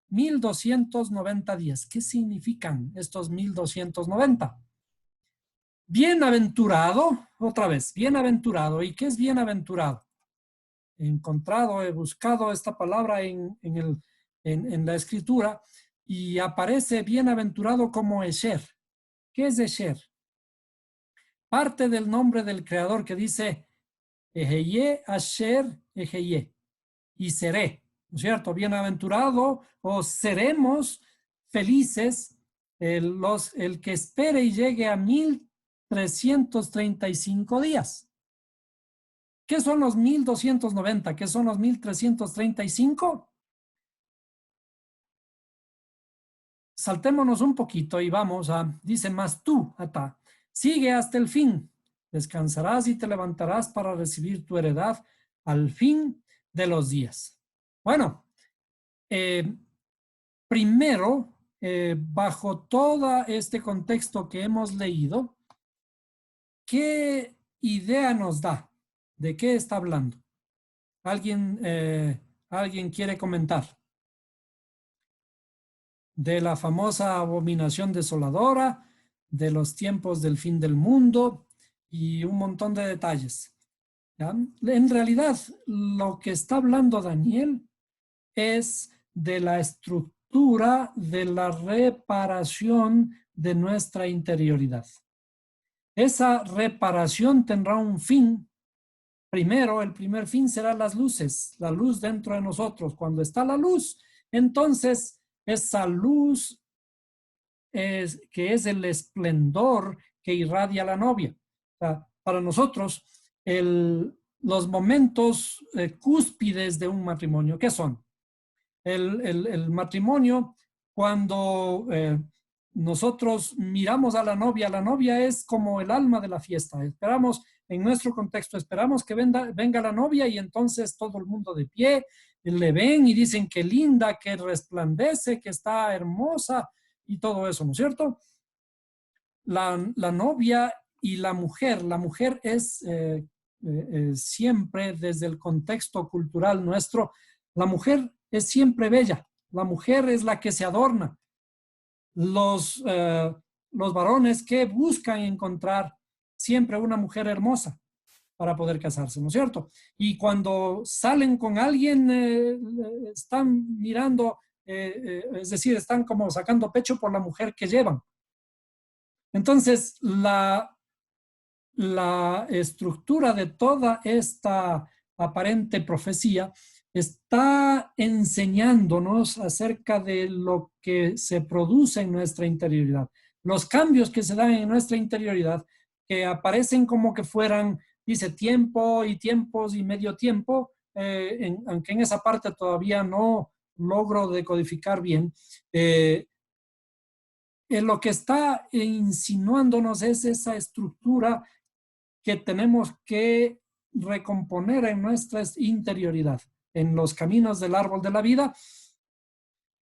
1290 días. ¿Qué significan estos 1290? Bienaventurado, otra vez, bienaventurado. ¿Y qué es bienaventurado? He encontrado, he buscado esta palabra en la escritura y aparece bienaventurado como Esher. ¿Qué es Esher? Parte del nombre del creador que dice Eheye, Asher, Eheye, y seré, ¿no es cierto? Bienaventurado o seremos felices el que espere y llegue a 1335 días. ¿Qué son los 1290? ¿Qué son los 1335? Saltémonos un poquito y vamos a, dice más tú, ata. Sigue hasta el fin. Descansarás y te levantarás para recibir tu heredad al fin de los días. Bueno, primero, bajo todo este contexto que hemos leído, ¿qué idea nos da? ¿De qué está hablando? ¿Alguien quiere comentar? De la famosa abominación desoladora, de los tiempos del fin del mundo y un montón de detalles. ¿Ya? En realidad, lo que está hablando Daniel es de la estructura de la reparación de nuestra interioridad. Esa reparación tendrá un fin. Primero, el primer fin será las luces, la luz dentro de nosotros. Cuando está la luz, entonces esa luz que es el esplendor que irradia la novia. O sea, para nosotros, los momentos cúspides de un matrimonio, ¿qué son? El matrimonio, cuando nosotros miramos a la novia es como el alma de la fiesta. Esperamos, en nuestro contexto, esperamos que venga la novia y entonces todo el mundo de pie le ven y dicen que linda, que resplandece, que está hermosa y todo eso, ¿no es cierto? La novia y la mujer es siempre desde el contexto cultural nuestro, la mujer es siempre bella, la mujer es la que se adorna. Los varones que buscan encontrar siempre una mujer hermosa para poder casarse, ¿no es cierto? Y cuando salen con alguien, están mirando, es decir, están como sacando pecho por la mujer que llevan. Entonces, la estructura de toda esta aparente profecía está enseñándonos acerca de lo que se produce en nuestra interioridad. Los cambios que se dan en nuestra interioridad, que aparecen como que fueran, dice, tiempo y tiempos y medio tiempo, aunque en esa parte todavía no logro decodificar bien, lo que está insinuándonos es esa estructura que tenemos que recomponer en nuestra interioridad, en los caminos del árbol de la vida,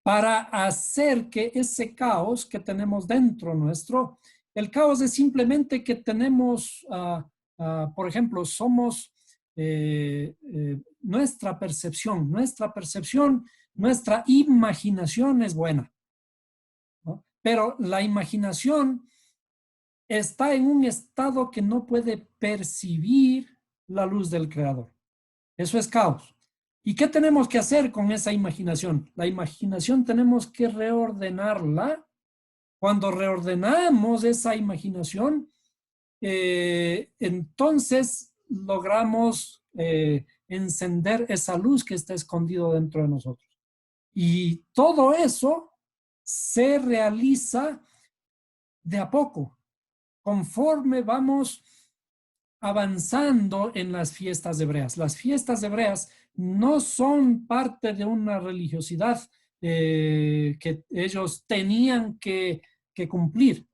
para hacer que ese caos que tenemos dentro nuestro, el caos es simplemente que tenemos, por ejemplo, somos nuestra percepción, nuestra imaginación es buena, ¿no? Pero la imaginación está en un estado que no puede percibir la luz del Creador. Eso es caos. ¿Y qué tenemos que hacer con esa imaginación? La imaginación tenemos que reordenarla. Cuando reordenamos esa imaginación, entonces logramos encender esa luz que está escondido dentro de nosotros. Y todo eso se realiza de a poco, conforme vamos avanzando en las fiestas hebreas. Las fiestas hebreas no son parte de una religiosidad que ellos tenían que cumplir,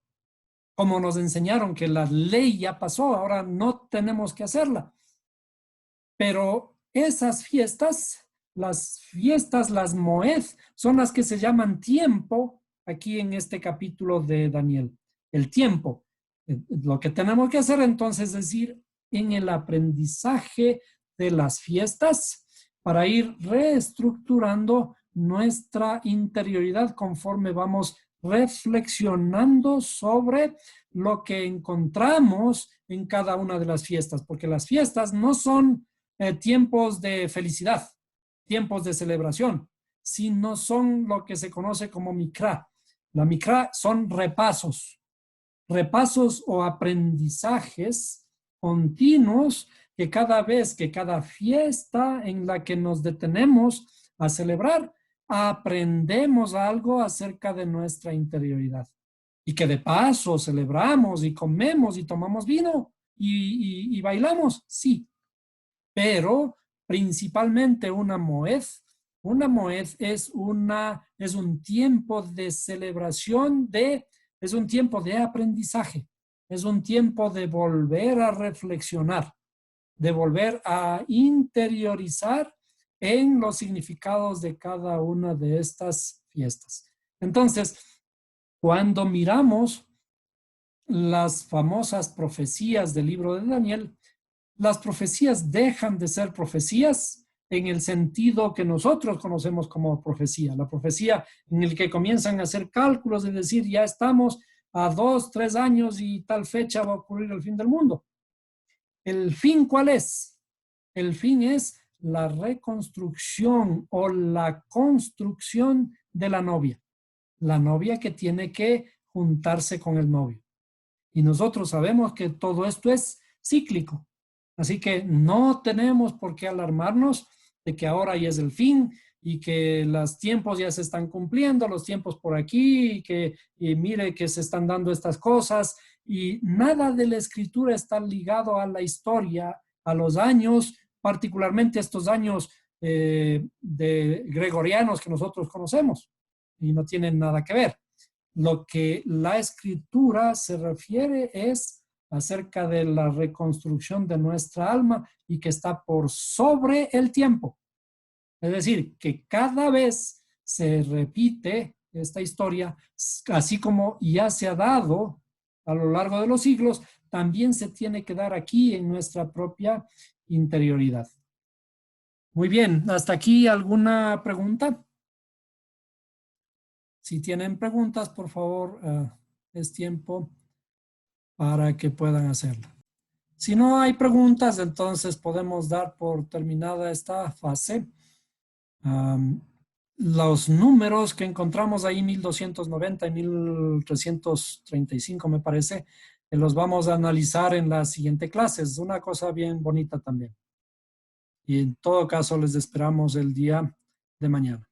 como nos enseñaron que la ley ya pasó, ahora no tenemos que hacerla. Pero esas fiestas, las Moed, son las que se llaman tiempo aquí en este capítulo de Daniel. El tiempo. Lo que tenemos que hacer entonces es ir en el aprendizaje de las fiestas para ir reestructurando nuestra interioridad conforme vamos reflexionando sobre lo que encontramos en cada una de las fiestas, porque las fiestas no son tiempos de felicidad, tiempos de celebración, sino son lo que se conoce como mikra. La mikra son repasos o aprendizajes continuos que cada vez que cada fiesta en la que nos detenemos a celebrar, aprendemos algo acerca de nuestra interioridad. Y que de paso celebramos y comemos y tomamos vino y bailamos, sí. Pero principalmente una moed es un tiempo de celebración, es un tiempo de aprendizaje. Es un tiempo de volver a reflexionar, de volver a interiorizar en los significados de cada una de estas fiestas. Entonces, cuando miramos las famosas profecías del libro de Daniel, las profecías dejan de ser profecías en el sentido que nosotros conocemos como profecía. La profecía en el que comienzan a hacer cálculos de decir, ya estamos a 2, 3 años y tal fecha va a ocurrir el fin del mundo. ¿El fin cuál es? El fin es la reconstrucción o la construcción de la novia. La novia que tiene que juntarse con el novio. Y nosotros sabemos que todo esto es cíclico. Así que no tenemos por qué alarmarnos de que ahora ya es el fin y que los tiempos ya se están cumpliendo, los tiempos por aquí, y mire que se están dando estas cosas. Y nada de la escritura está ligado a la historia, a los años, particularmente estos años de gregorianos que nosotros conocemos. Y no tienen nada que ver. Lo que la escritura se refiere es acerca de la reconstrucción de nuestra alma y que está por sobre el tiempo. Es decir, que cada vez se repite esta historia, así como ya se ha dado a lo largo de los siglos, también se tiene que dar aquí en nuestra propia interioridad. Muy bien, ¿hasta aquí alguna pregunta? Si tienen preguntas, por favor, es tiempo para que puedan hacerla. Si no hay preguntas, entonces podemos dar por terminada esta fase. Los números que encontramos ahí, 1290 y 1335, me parece, los vamos a analizar en la siguiente clase. Es una cosa bien bonita también. Y en todo caso, les esperamos el día de mañana.